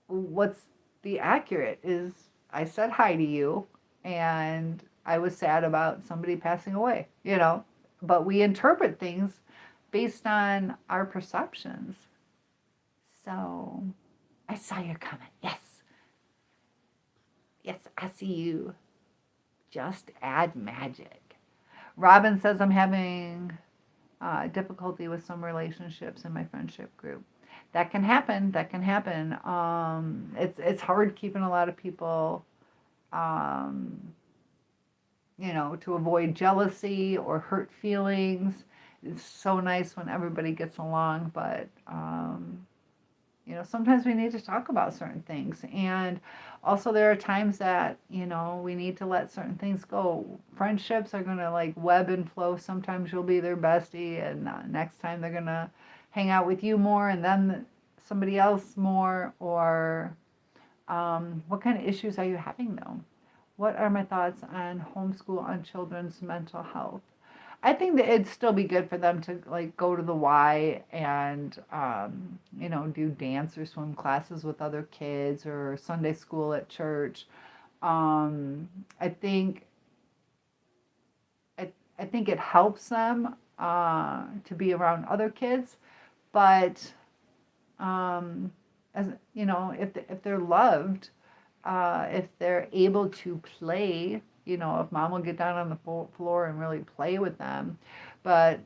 what's the accurate is, I said hi to you, and I was sad about somebody passing away, but we interpret things based on our perceptions. So I saw your comment. Yes. Yes, I see you. Just add magic. Robin says, I'm having difficulty with some relationships in my friendship group. That can happen. It's hard keeping a lot of people, to avoid jealousy or hurt feelings. It's so nice when everybody gets along, but Sometimes we need to talk about certain things. And also, there are times that, we need to let certain things go. Friendships are going to like web and flow. Sometimes you'll be their bestie, and next time they're going to hang out with you more, and then somebody else more. Or what kind of issues are you having though? What are my thoughts on homeschool on children's mental health? I think that it'd still be good for them to like go to the Y and do dance or swim classes with other kids or Sunday school at church. I think I think it helps them to be around other kids, but as if they're loved, if they're able to play, if mom will get down on the floor and really play with them. But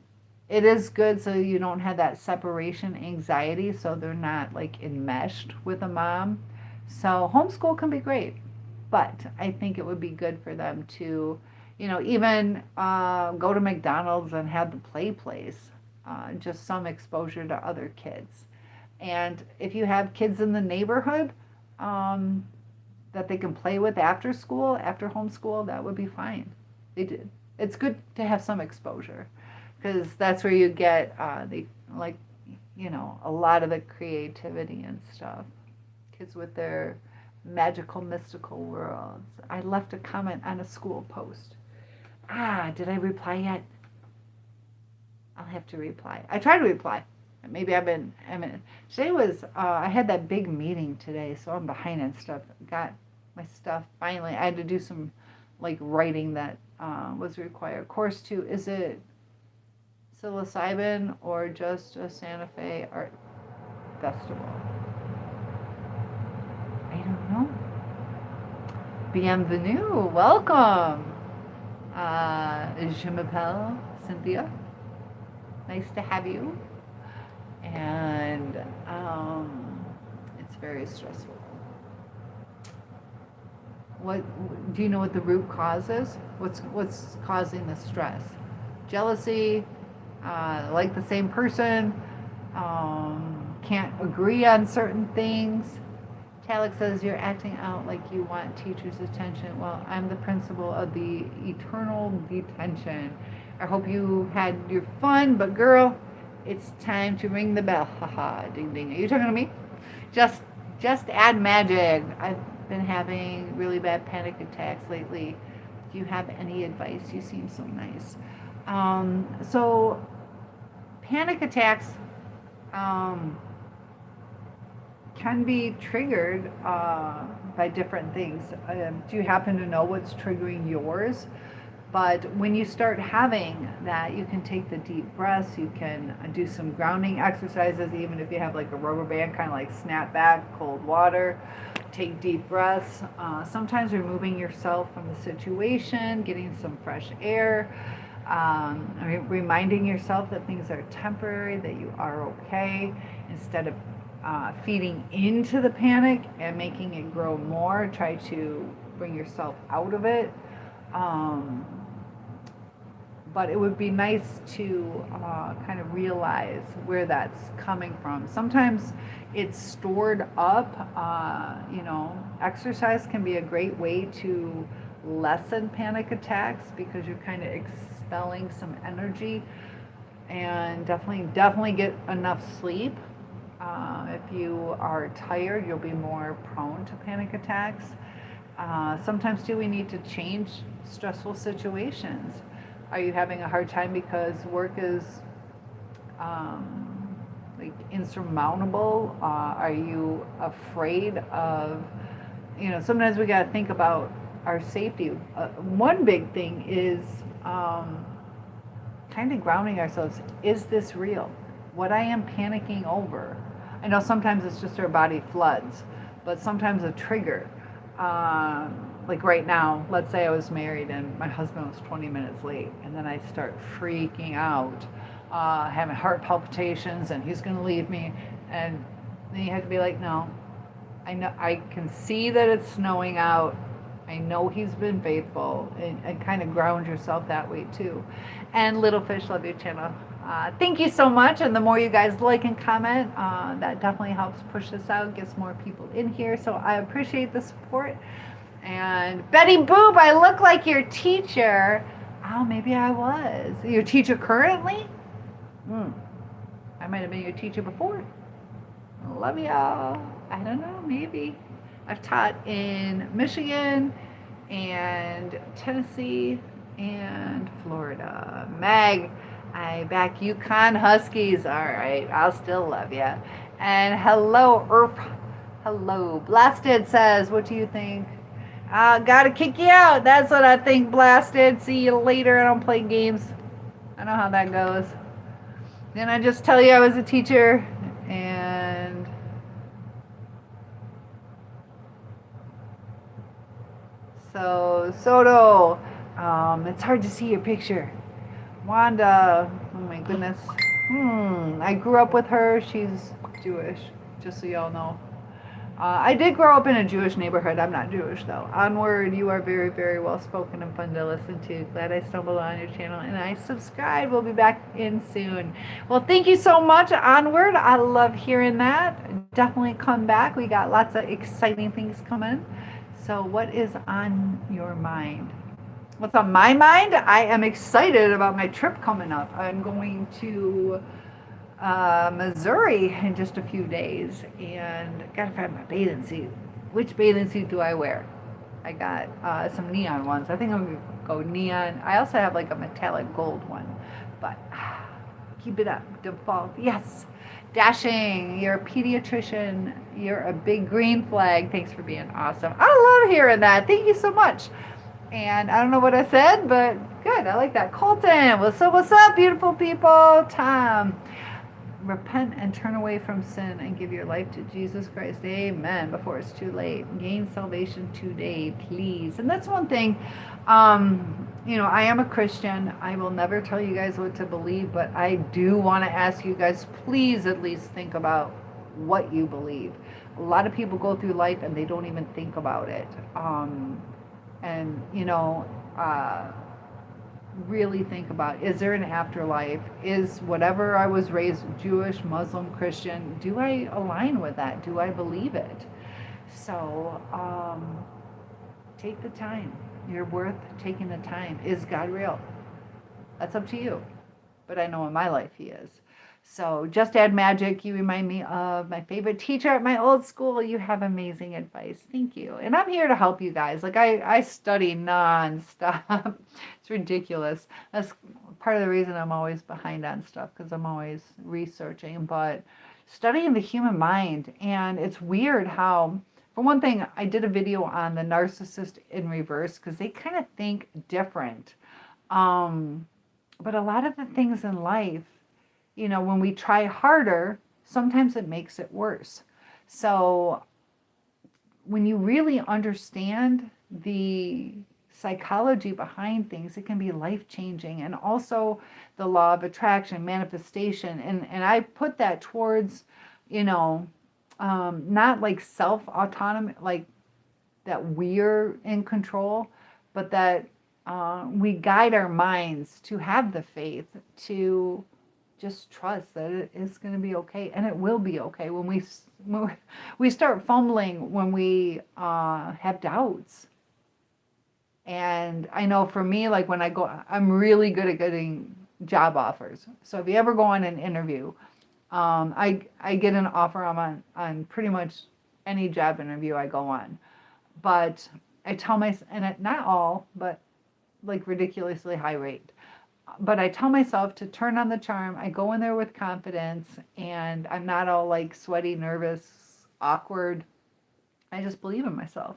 it is good so you don't have that separation anxiety, so they're not like enmeshed with a mom. So homeschool can be great, but I think it would be good for them to, even go to McDonald's and have the play place, just some exposure to other kids. And if you have kids in the neighborhood, that they can play with after school, after homeschool, that would be fine. They did. It's good to have some exposure because that's where you get like a lot of the creativity and stuff. Kids with their magical, mystical worlds. I left a comment on a school post. Did I reply yet? I'll have to reply. I try to reply. Maybe today was, I had that big meeting today, so I'm behind on stuff. Got my stuff finally. I had to do some like writing that was required. Course 2, is it psilocybin or just a Santa Fe art festival? I don't know. Bienvenue, welcome. Je m'appelle Cynthia. Nice to have you. And it's very stressful. What do you know what the root cause is? What's causing the stress? Jealousy, like the same person, can't agree on certain things. Talik says you're acting out like you want teachers' attention. Well, I'm the principal of the eternal detention. I hope you had your fun, but girl, it's time to ring the bell. Haha, ding ding. Are you talking to me? Just add magic. I've been having really bad panic attacks lately. Do you have any advice? You seem so nice. So panic attacks can be triggered by different things. Do you happen to know what's triggering yours? But when you start having that, you can take the deep breaths, you can do some grounding exercises, even if you have like a rubber band, kind of like snap back, cold water, take deep breaths. Sometimes removing yourself from the situation, getting some fresh air, reminding yourself that things are temporary, that you are okay, instead of feeding into the panic and making it grow more. Try to bring yourself out of it. But it would be nice to kind of realize where that's coming from. Sometimes it's stored up. Exercise can be a great way to lessen panic attacks because you're kind of expelling some energy. And definitely get enough sleep. If you are tired, you'll be more prone to panic attacks. Sometimes too, we need to change stressful situations. Are you having a hard time because work is like insurmountable? Are you afraid of, sometimes we got to think about our safety. One big thing is kind of grounding ourselves. Is this real? What I am panicking over? I know sometimes it's just our body floods, but sometimes a trigger. Like right now, let's say I was married and my husband was 20 minutes late, and then I start freaking out, having heart palpitations, and he's going to leave me. And then you have to be like, no, I know, I can see that it's snowing out. I know he's been faithful, and kind of ground yourself that way too. And Little Fish, love your channel. Thank you so much. And the more you guys like and comment, that definitely helps push this out, gets more people in here. So I appreciate the support. And Betty Boop, I look like your teacher. Oh, maybe I was. Your teacher currently? I might have been your teacher before. Love y'all. I don't know, maybe. I've taught in Michigan and Tennessee and Florida. Meg, I back UConn Huskies. All right, I'll still love you. And hello, Earp. Hello. Blasted says, what do you think? Gotta kick you out. That's what I think, Blasted. See you later. I don't play games. I know how that goes. Then I just tell you I was a teacher and so Soto, it's hard to see your picture. Wanda, oh my goodness. I grew up with her. She's Jewish, just so y'all know. I did grow up in a Jewish neighborhood. I'm not Jewish though. Onward, you are very, very well spoken and fun to listen to. Glad I stumbled on your channel and I subscribed. We'll be back in soon. Well, thank you so much, Onward. I love hearing that. Definitely come back. We got lots of exciting things coming. So what is on your mind? What's on my mind? I am excited about my trip coming up. I'm going to Missouri in just a few days and gotta find my bathing suit. Which bathing suit do I wear? I got some neon ones. I think I'm gonna go neon. I also have like a metallic gold one, but keep it up. Default. Yes. Dashing, you're a pediatrician. You're a big green flag. Thanks for being awesome. I love hearing that. Thank you so much. And I don't know what I said, but good. I like that. Colton, what's up, beautiful people? Tom, repent and turn away from sin and give your life to Jesus Christ. Amen. Before it's too late. Gain salvation today, please. And that's one thing. I am a Christian. I will never tell you guys what to believe, but I do want to ask you guys, please at least think about what you believe. A lot of people go through life and they don't even think about it. Really think about, is there an afterlife? Is whatever I was raised, Jewish, Muslim, Christian, do I align with that? Do I believe it? So take the time. You're worth taking the time. Is God real? That's up to you. But I know in my life he is. So Just Add Magic, you remind me of my favorite teacher at my old school. You have amazing advice. Thank you. And I'm here to help you guys. Like I study nonstop. It's ridiculous. That's part of the reason I'm always behind on stuff, because I'm always researching. But studying the human mind, and it's weird how, for one thing, I did a video on the narcissist in reverse because they kind of think different. But a lot of the things in life, when we try harder, sometimes it makes it worse. So when you really understand the psychology behind things, it can be life-changing. And also the law of attraction, manifestation. And I put that towards, not like self-autonomy, like that we're in control, but that we guide our minds to have the faith, to just trust that it is going to be okay, and it will be okay. When we start fumbling, when we have doubts. And I know for me, like when I go, I'm really good at getting job offers. So if you ever go on an interview, I get an offer on pretty much any job interview I go on. But I tell myself, and not all, but like ridiculously high rate. But I tell myself to turn on the charm. I go in there with confidence, and I'm not all like sweaty, nervous, awkward. I just believe in myself,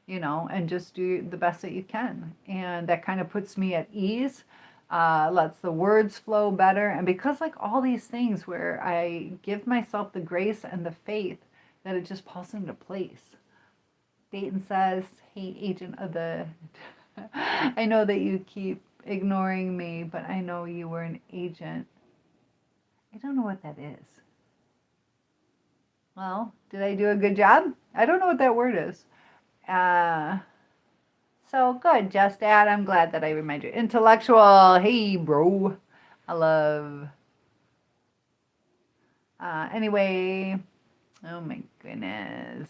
and just do the best that you can. And that kind of puts me at ease, lets the words flow better. And because like all these things where I give myself the grace and the faith that it just falls into place. Dayton says, hey, agent of the... I know that you keep ignoring me, but I know you were an agent. I don't know what that is. Well, did I do a good job? I don't know what that word is. So good, Just Add. I'm glad that I remind you. Intellectual. Hey, bro. I love Anyway, oh my goodness.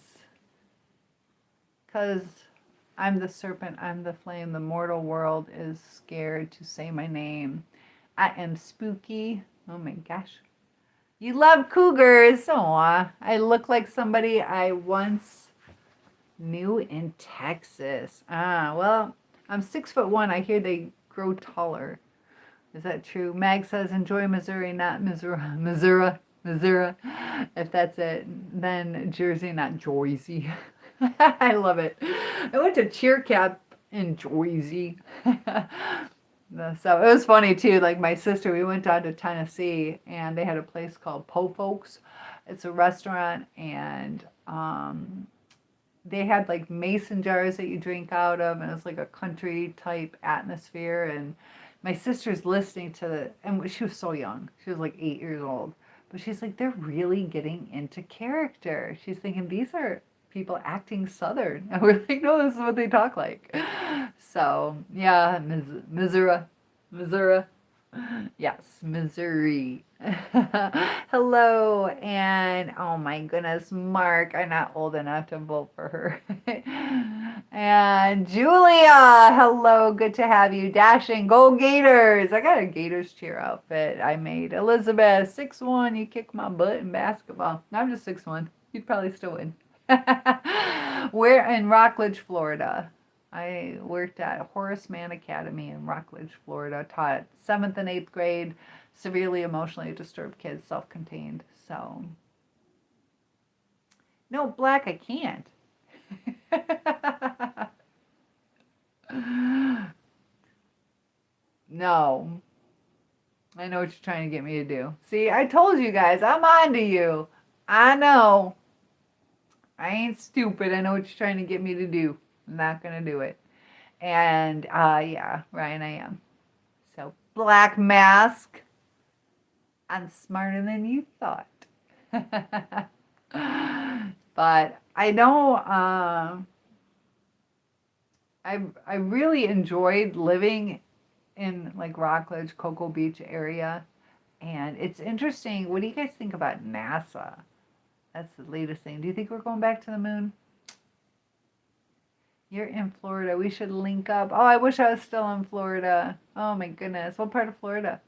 Because I'm the serpent, I'm the flame, the mortal world is scared to say my name. I am spooky. Oh my gosh. You love cougars. Aw, I look like somebody I once knew in Texas. Well, I'm 6'1". I hear they grow taller. Is that true? Mag says, enjoy Missouri, not Missouri. Missouri. Missouri. If that's it, then Jersey, not Jersey. I love it. I went to cheer camp in Jersey. So it was funny too. Like my sister, we went down to Tennessee and they had a place called Po Folks. It's a restaurant and they had like mason jars that you drink out of, and it's like a country type atmosphere. And my sister's listening to the, and she was so young. She was like 8 years old. But she's like, they're really getting into character. She's thinking, these are people acting Southern. And we're like, no, this is what they talk like. So, yeah, Missouri. Missouri. Yes, Missouri. Hello, and oh my goodness, Mark, I'm not old enough to vote for her. And Julia, hello, good to have you. Dashing, go Gators. I got a Gators cheer outfit I made. Elizabeth, 6'1", you kick my butt in basketball. I'm just 6'1", you'd probably still win. We're in Rockledge, Florida. I worked at Horace Mann Academy in Rockledge, Florida, taught 7th and 8th grade, severely emotionally disturbed kids, self-contained. So, no, Black, I can't. No. I know what you're trying to get me to do. See, I told you guys, I'm on to you. I know. I ain't stupid. I know what you're trying to get me to do. I'm not going to do it. And, yeah, Ryan, I am. So, Black Mask. I'm smarter than you thought. But I know I really enjoyed living in like Rockledge, Cocoa Beach area. And it's interesting. What do you guys think about NASA? That's the latest thing. Do you think we're going back to the moon? You're in Florida. We should link up. Oh, I wish I was still in Florida. Oh my goodness. What part of Florida?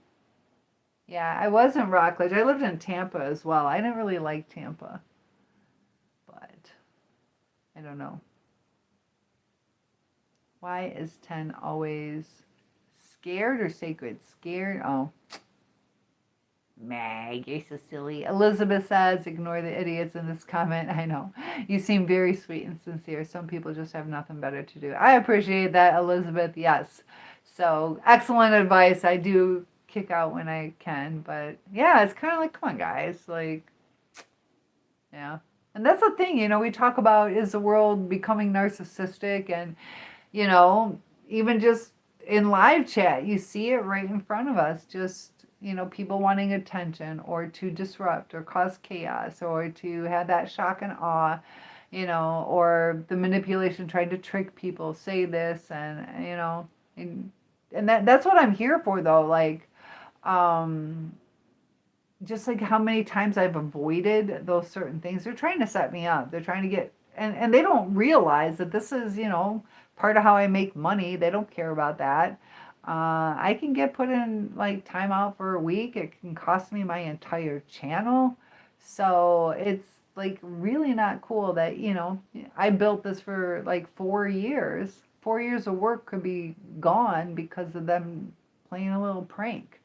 Yeah, I was in Rockledge. I lived in Tampa as well. I didn't really like Tampa. But I don't know. Why is 10 always scared or sacred? Scared? Oh. Mag, you're so silly. Elizabeth says, ignore the idiots in this comment. I know. You seem very sweet and sincere. Some people just have nothing better to do. I appreciate that, Elizabeth. Yes. So, excellent advice. I do kick out when I can. But, yeah, it's kind of like, come on, guys. Like, yeah. And that's the thing, you know, we talk about, is the world becoming narcissistic? And, you know, even just in live chat, you see it right in front of us. Just, you know, people wanting attention or to disrupt or cause chaos or to have that shock and awe, you know, or the manipulation trying to trick people, say this and, you know, and that's what I'm here for though. Like, just like how many times I've avoided those certain things. They're trying to set me up. They're trying to get, and they don't realize that this is, you know, part of how I make money. They don't care about that. I can get put in like timeout for a week. It can cost me my entire channel. So it's like really not cool that, you know, I built this for like 4 years. 4 years of work could be gone because of them playing a little prank.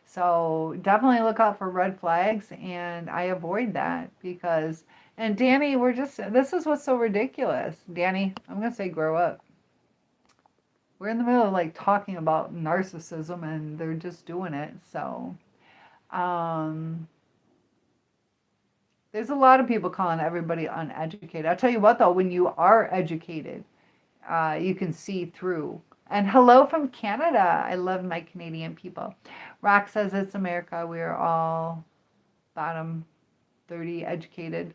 So definitely look out for red flags, and I avoid that because, and Danny, this is what's so ridiculous. Danny, I'm going to say grow up. We're in the middle of like talking about narcissism and they're just doing it. So, there's a lot of people calling everybody uneducated. I'll tell you what though, when you are educated, you can see through. And hello from Canada. I love my Canadian people. Rock says it's America. We are all bottom 30 educated.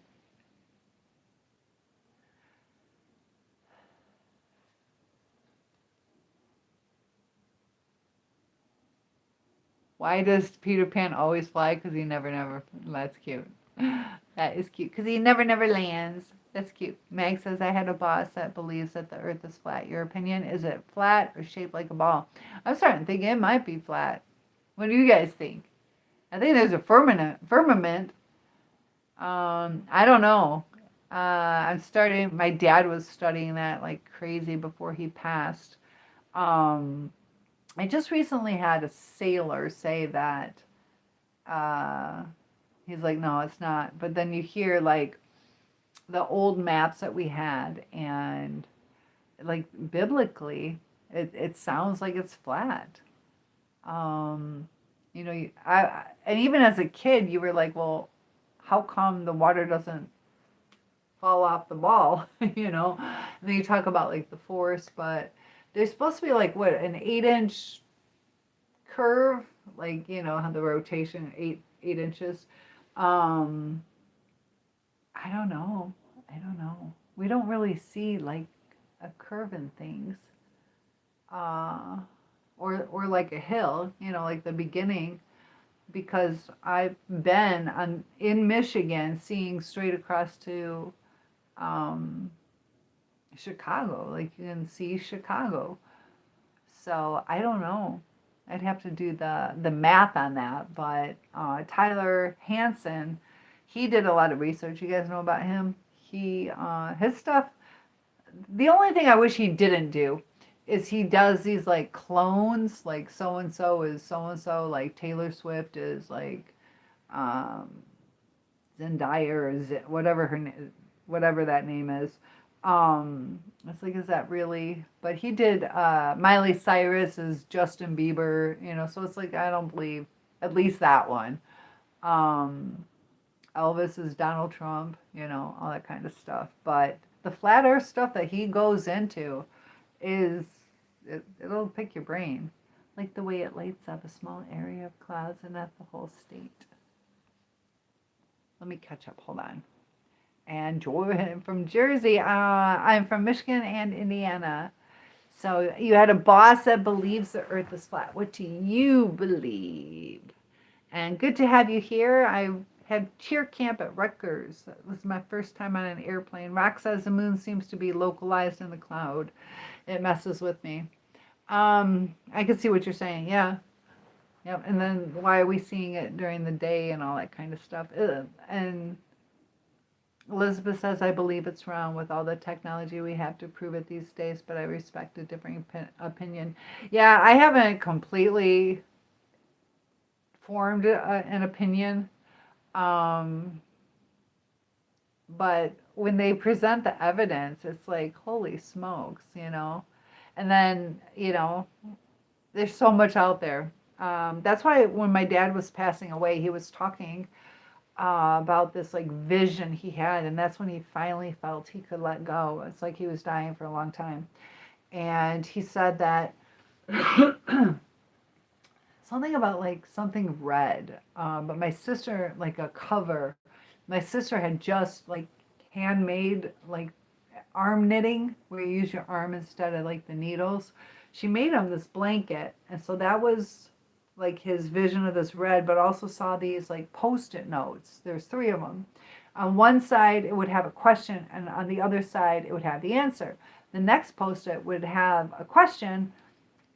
Why does Peter Pan always fly? Because he never. That's cute. That is cute. Because he never lands. That's cute. Meg says, I had a boss that believes that the earth is flat. Your opinion? Is it flat or shaped like a ball? I'm starting to think it might be flat. What do you guys think? I think there's a firmament. I don't know. My dad was studying that like crazy before he passed. Um, I just recently had a sailor say that he's like, no, it's not. But then you hear like the old maps that we had, and like biblically, it sounds like it's flat. Um, and even as a kid, you were like, well, how come the water doesn't fall off the ball? And then you talk about like the force, but there's supposed to be like what, an 8-inch curve, like how the rotation 8 inches. um I don't know. We don't really see like a curve in things, uh or like a hill, like the beginning, because I've been in Michigan seeing straight across to um Chicago, like you can see Chicago. So I don't know. I'd have to do the math on that. But Tyler Hansen, he did a lot of research. You guys know about him? His stuff. The only thing I wish he didn't do is he does these like clones, like so and so is so and so, like Taylor Swift is like um, Zendaya or whatever that name is. It's like, is that really? But he did Miley Cyrus is Justin Bieber, so it's like, I don't believe at least that one. Um, Elvis is Donald Trump, all that kind of stuff. But the flat earth stuff that he goes into it'll pick your brain. Like the way it lights up a small area of clouds and not the whole state. Let me catch up, hold on. And Joy from Jersey. I'm from Michigan and Indiana. So you had a boss that believes the earth is flat. What do you believe? And good to have you here. I had cheer camp at Rutgers. That was my first time on an airplane. Rock says the moon seems to be localized in the cloud. It messes with me. I can see what you're saying. Yeah. Yep. And then why are we seeing it during the day and all that kind of stuff? And Elizabeth says, I believe it's wrong with all the technology we have to prove it these days, but I respect a different opinion. Yeah, I haven't completely formed an opinion. But when they present the evidence, it's like, holy smokes, And then, there's so much out there. That's why when my dad was passing away, he was talking about this like vision he had, and that's when he finally felt he could let go. It's like he was dying for a long time, and he said that something about like something red, but my sister, like a cover, my sister had just like handmade like arm knitting where you use your arm instead of like the needles. She made him this blanket, and so that was like his vision of this red, but also saw these like post-it notes. There's 3 of them. On one side it would have a question, and on the other side it would have the answer. The next post-it would have a question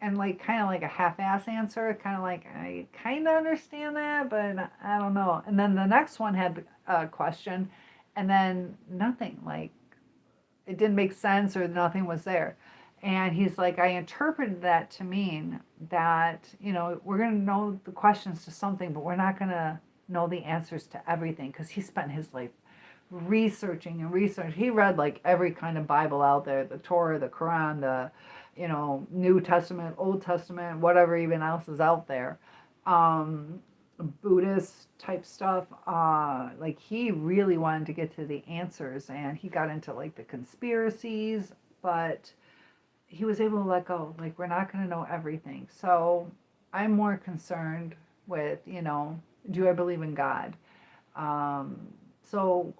and like kind of like a half-ass answer, kind of like, I kind of understand that, but I don't know. And then the next one had a question, and then nothing, like it didn't make sense or nothing was there. And he's like, I interpreted that to mean that, we're going to know the questions to something, but we're not going to know the answers to everything, because he spent his life researching and research. He read like every kind of Bible out there, the Torah, the Quran, the, New Testament, Old Testament, whatever even else is out there. Buddhist type stuff. Like he really wanted to get to the answers, and he got into like the conspiracies, but he was able to let go. Like, we're not going to know everything. So I'm more concerned with, do I believe in God? So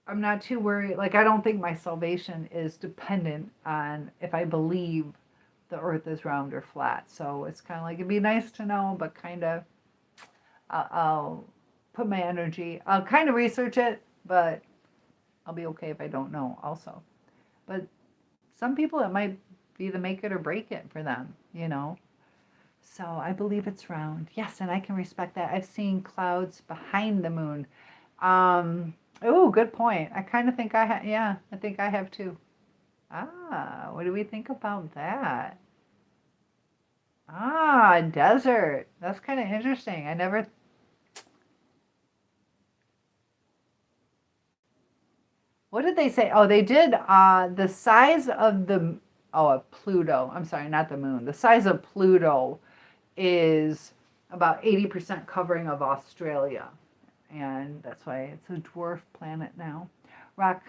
I'm not too worried. Like, I don't think my salvation is dependent on if I believe the earth is round or flat. So it's kind of like, it'd be nice to know, but kind of, I'll put my energy, I'll kind of research it, but I'll be okay if I don't know also. But some people, it might be the make it or break it for them, you know. So I believe it's round. Yes, and I can respect that. I've seen clouds behind the moon. Oh, good point. I kind of think I have, yeah, I think I have too. Ah, what do we think about that? Ah, desert. That's kind of interesting. I never, what did they say? Oh, they did, the size of the, oh, of Pluto. I'm sorry, not the moon. The size of Pluto is about 80% covering of Australia. And that's why it's a dwarf planet now. Rock,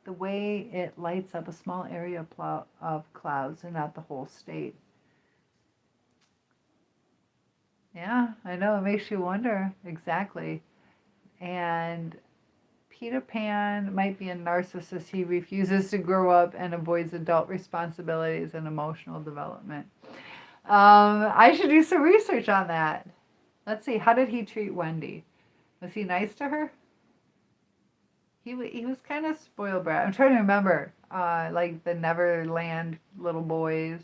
the way it lights up a small area of clouds and not the whole state. Yeah, I know. It makes you wonder. Exactly. And Peter Pan might be a narcissist. He refuses to grow up and avoids adult responsibilities and emotional development. I should do some research on that. Let's see. How did he treat Wendy? Was he nice to her? He was kind of spoiled brat. I'm trying to remember. Like the Neverland little boys.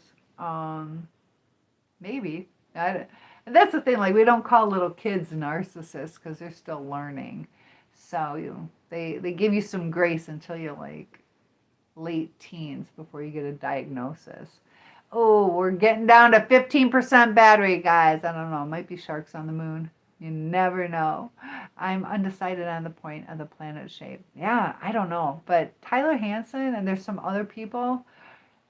Maybe. And that's the thing. Like we don't call little kids narcissists because they're still learning. So they give you some grace until you're like late teens before you get a diagnosis. Oh, we're getting down to 15% battery, guys. I don't know. It might be sharks on the moon. You never know. I'm undecided on the point of the planet shape. Yeah, I don't know. But Tyler Hansen and there's some other people.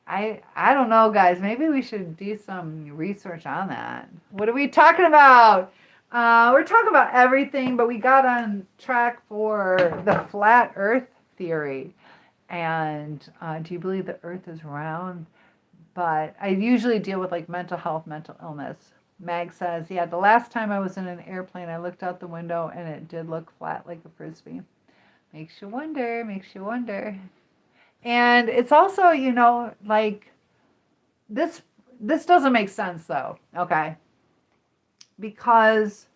I don't know, guys. Maybe we should do some research on that. What are we talking about? We're talking about everything, but we got on track for the flat Earth theory. And do you believe the Earth is round? But I usually deal with like mental health, mental illness. Mag says, yeah, the last time I was in an airplane, I looked out the window and it did look flat like a frisbee. Makes you wonder, makes you wonder. And it's also, you know, like this doesn't make sense though, okay? Because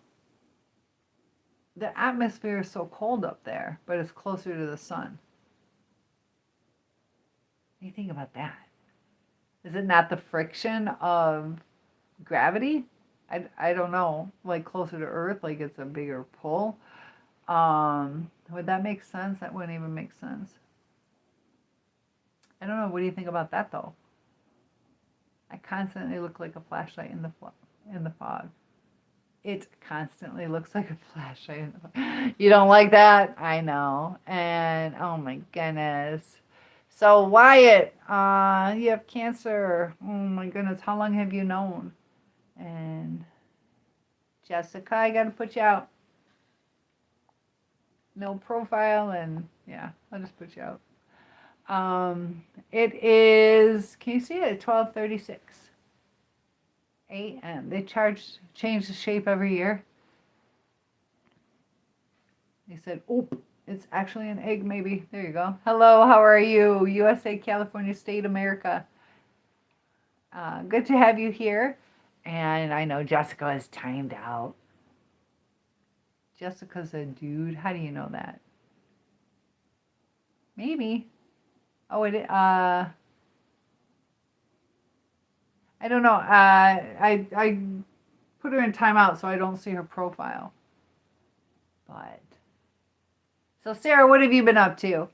the atmosphere is so cold up there, but it's closer to the sun. What do you think about that? Is it not the friction of gravity? I don't know. Like closer to Earth, like it's a bigger pull. Would that make sense? That wouldn't even make sense. I don't know. What do you think about that though? I constantly look like a flashlight in the fog. It constantly looks like a flashlight. You don't like that? I know. And oh my goodness. So Wyatt, you have cancer. Oh my goodness, how long have you known? And Jessica, I gotta put you out. No profile, and yeah, I'll just put you out. It is. Can you see it? 12:36 a.m. They change the shape every year. They said, "Oop, it's actually an egg, maybe." There you go. Hello, how are you? USA, California State, America. Good to have you here. And I know Jessica is timed out. Jessica's a dude. How do you know that? Maybe. Oh, I don't know. I put her in timeout so I don't see her profile. But so Sarah, what have you been up to?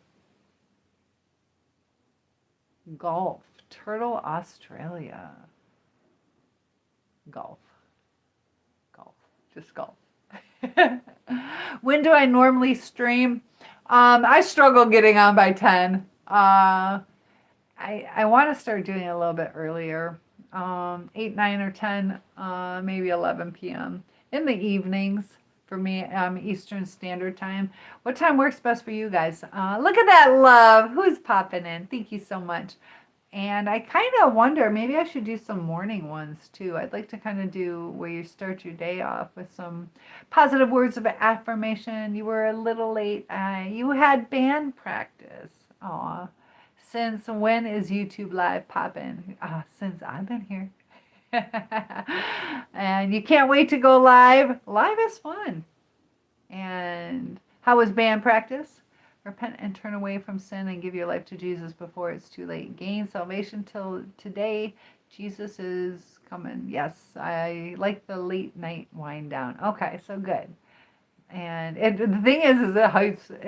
Golf. Turtle, Australia. Golf. Golf. Just golf. When do I normally stream? I struggle getting on by 10. I want to start doing it a little bit earlier. 8, 9, or 10, maybe 11 p.m. in the evenings for me, Eastern Standard Time. What time works best for you guys? Look at that love. Who's popping in? Thank you so much. And I kind of wonder, maybe I should do some morning ones too. I'd like to kind of do where you start your day off with some positive words of affirmation. You were a little late. You had band practice. Aw. Since when is YouTube Live popping? Since I've been here. And you can't wait to go live. Live is fun. And how was band practice? Repent and turn away from sin and give your life to Jesus before it's too late. Gain salvation till today. Jesus is coming. Yes, I like the late night wind down. Okay, so good. And the thing is it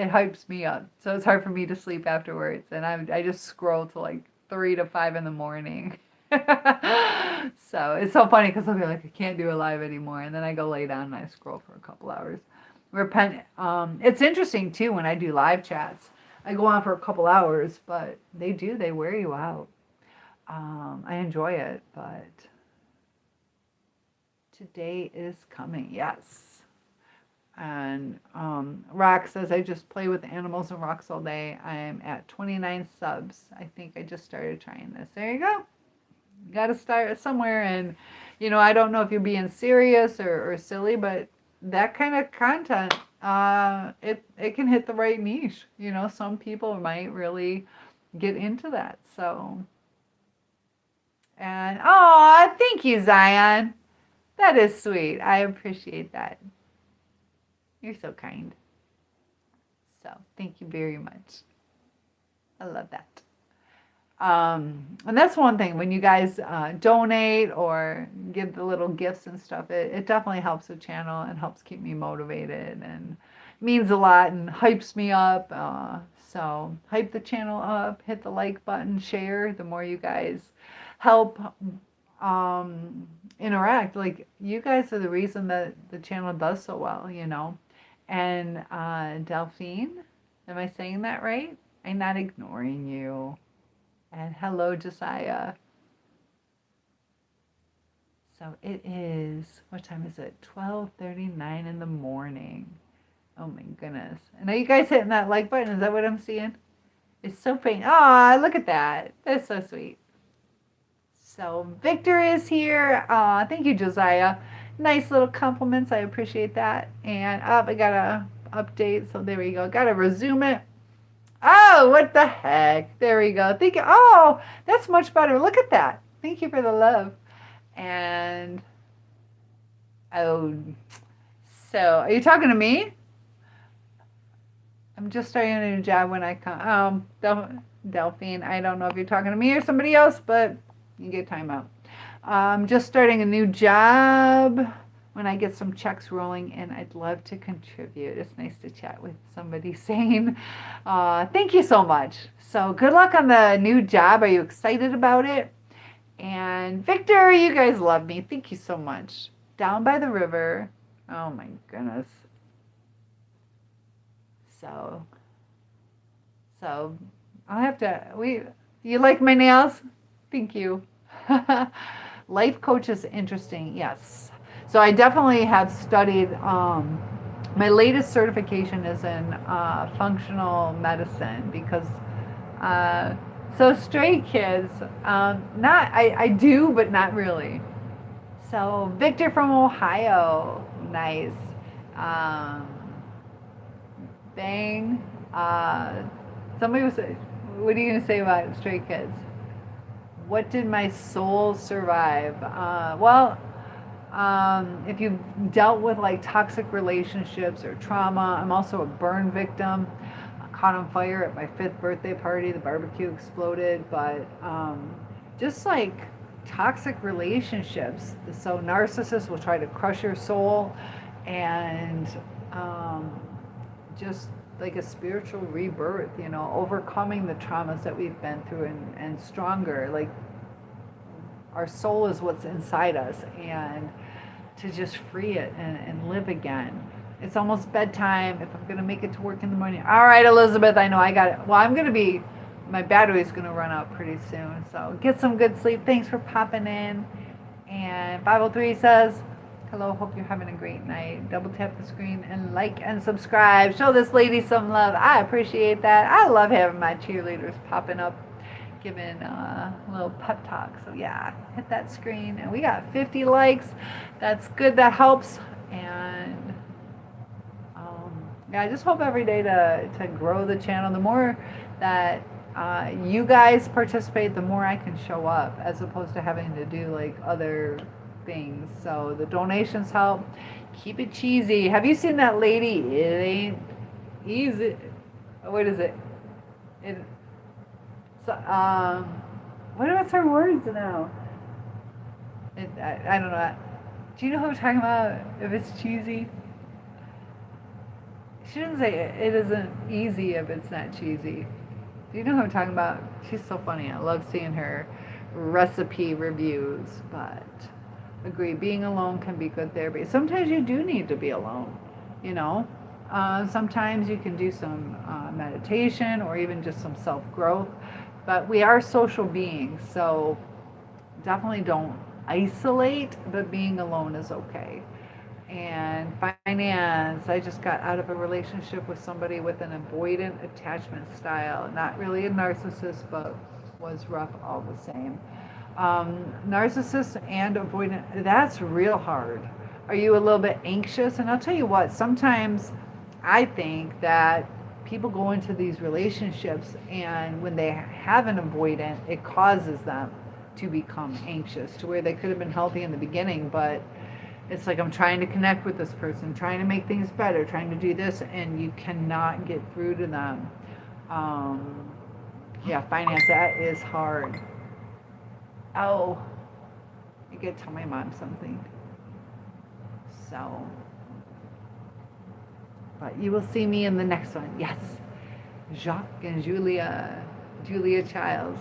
hypes me up. So it's hard for me to sleep afterwards. And I just scroll till like 3 to 5 in the morning. So it's so funny because I'll be like, I can't do it live anymore. And then I go lay down and I scroll for a couple hours. Repent. It's interesting too when I do live chats. I go on for a couple hours, but they wear you out. I enjoy it, but today is coming. Yes. And Rock says, I just play with animals and rocks all day. I'm at 29 subs. I think I just started trying this. There you go. You got to start somewhere. And, I don't know if you're being serious or silly, but that kind of content, it can hit the right niche. Some people might really get into that. So, and, thank you, Zion. That is sweet. I appreciate that. You're so kind. So, thank you very much. I love that. And that's one thing, when you guys donate or give the little gifts and stuff, it definitely helps the channel and helps keep me motivated and means a lot and hypes me up. So hype the channel up, hit the like button, share. The more you guys help interact, like you guys are the reason that the channel does so well, And Delphine, am I saying that right? I'm not ignoring you. And hello, Josiah. So it is, what time is it? 12:39 in the morning. Oh my goodness. And are you guys hitting that like button? Is that what I'm seeing? It's so faint. Oh, look at that. That's so sweet. So Victor is here. Thank you, Josiah. Nice little compliments. I appreciate that. And I got a update. So there we go. Got to resume it. Oh, what the heck? There we go. Thank you. Oh, that's much better. Look at that. Thank you for the love. And, so are you talking to me? I'm just starting a new job when I come. Delphine, I don't know if you're talking to me or somebody else, but you get time out. I'm just starting a new job. When I get some checks rolling in, I'd love to contribute. It's nice to chat with somebody sane. Thank you so much. So good luck on the new job. Are you excited about it? And Victor, you guys love me. Thank you so much. Down by the river. Oh my goodness. So I'll have to, you like my nails? Thank you. Life coach is interesting. Yes. So I definitely have studied, my latest certification is in functional medicine because, so stray kids, I do, but not really. So Victor from Ohio, nice. Bang. Somebody was, what are you going to say about stray kids? What did my soul survive? If you've dealt with like toxic relationships or trauma, I'm also a burn victim. I caught on fire at my 5th birthday party. The barbecue exploded, but just like toxic relationships. So narcissists will try to crush your soul, and just like a spiritual rebirth, overcoming the traumas that we've been through and stronger. Like our soul is what's inside us, and to just free it and live again. It's almost bedtime. If I'm going to make it to work in the morning. All right, Elizabeth, I know I got it. Well, my battery's going to run out pretty soon. So get some good sleep. Thanks for popping in. And 503 says, hello, hope you're having a great night. Double tap the screen and like and subscribe. Show this lady some love. I appreciate that. I love having my cheerleaders popping up, giving a little pep talk. So yeah, hit that screen. And we got 50 likes. That's good. That helps. And I just hope every day to grow the channel. The more that you guys participate, the more I can show up, as opposed to having to do like other things. So the donations help. Keep it cheesy. Have you seen that lady? It ain't easy. What is it? It. So, what's her words now? I don't know. Do you know who I'm talking about? If it's cheesy, she doesn't say it isn't easy if it's not cheesy. Do you know who I'm talking about? She's so funny. I love seeing her recipe reviews. But agree, being alone can be good therapy. Sometimes you do need to be alone. You know, sometimes you can do some meditation or even just some self growth. But we are social beings, so definitely don't isolate, but being alone is okay. And finance, I just got out of a relationship with somebody with an avoidant attachment style. Not really a narcissist, but was rough all the same. Narcissist and avoidant, that's real hard. Are you a little bit anxious? And I'll tell you what, sometimes I think that people go into these relationships, and when they have an avoidant, it causes them to become anxious, to where they could have been healthy in the beginning, but it's like, I'm trying to connect with this person, trying to make things better, trying to do this, and you cannot get through to them. Yeah, finance, that is hard. Oh, I could tell my mom something. So, but you will see me in the next one. Yes, Jacques and Julia Childs.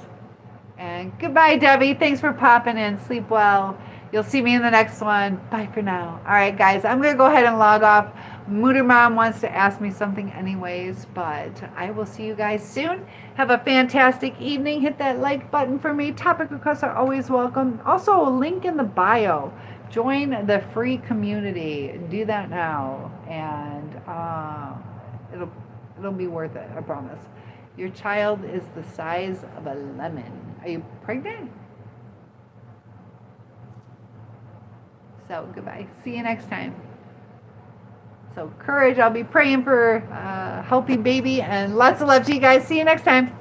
And goodbye, Debbie. Thanks for popping in. Sleep well. You'll see me in the next one. Bye for now. All right, guys, I'm going to go ahead and log off. Mooter Mom wants to ask me something anyways, but I will see you guys soon. Have a fantastic evening. Hit that like button for me. Topic requests are always welcome. Also, a link in the bio. Join the free community. Do that now, and it'll be worth it, I promise. Your child is the size of a lemon. Are you pregnant? So goodbye. See you next time. So courage. I'll be praying for a healthy baby, and lots of love to you guys. See you next time.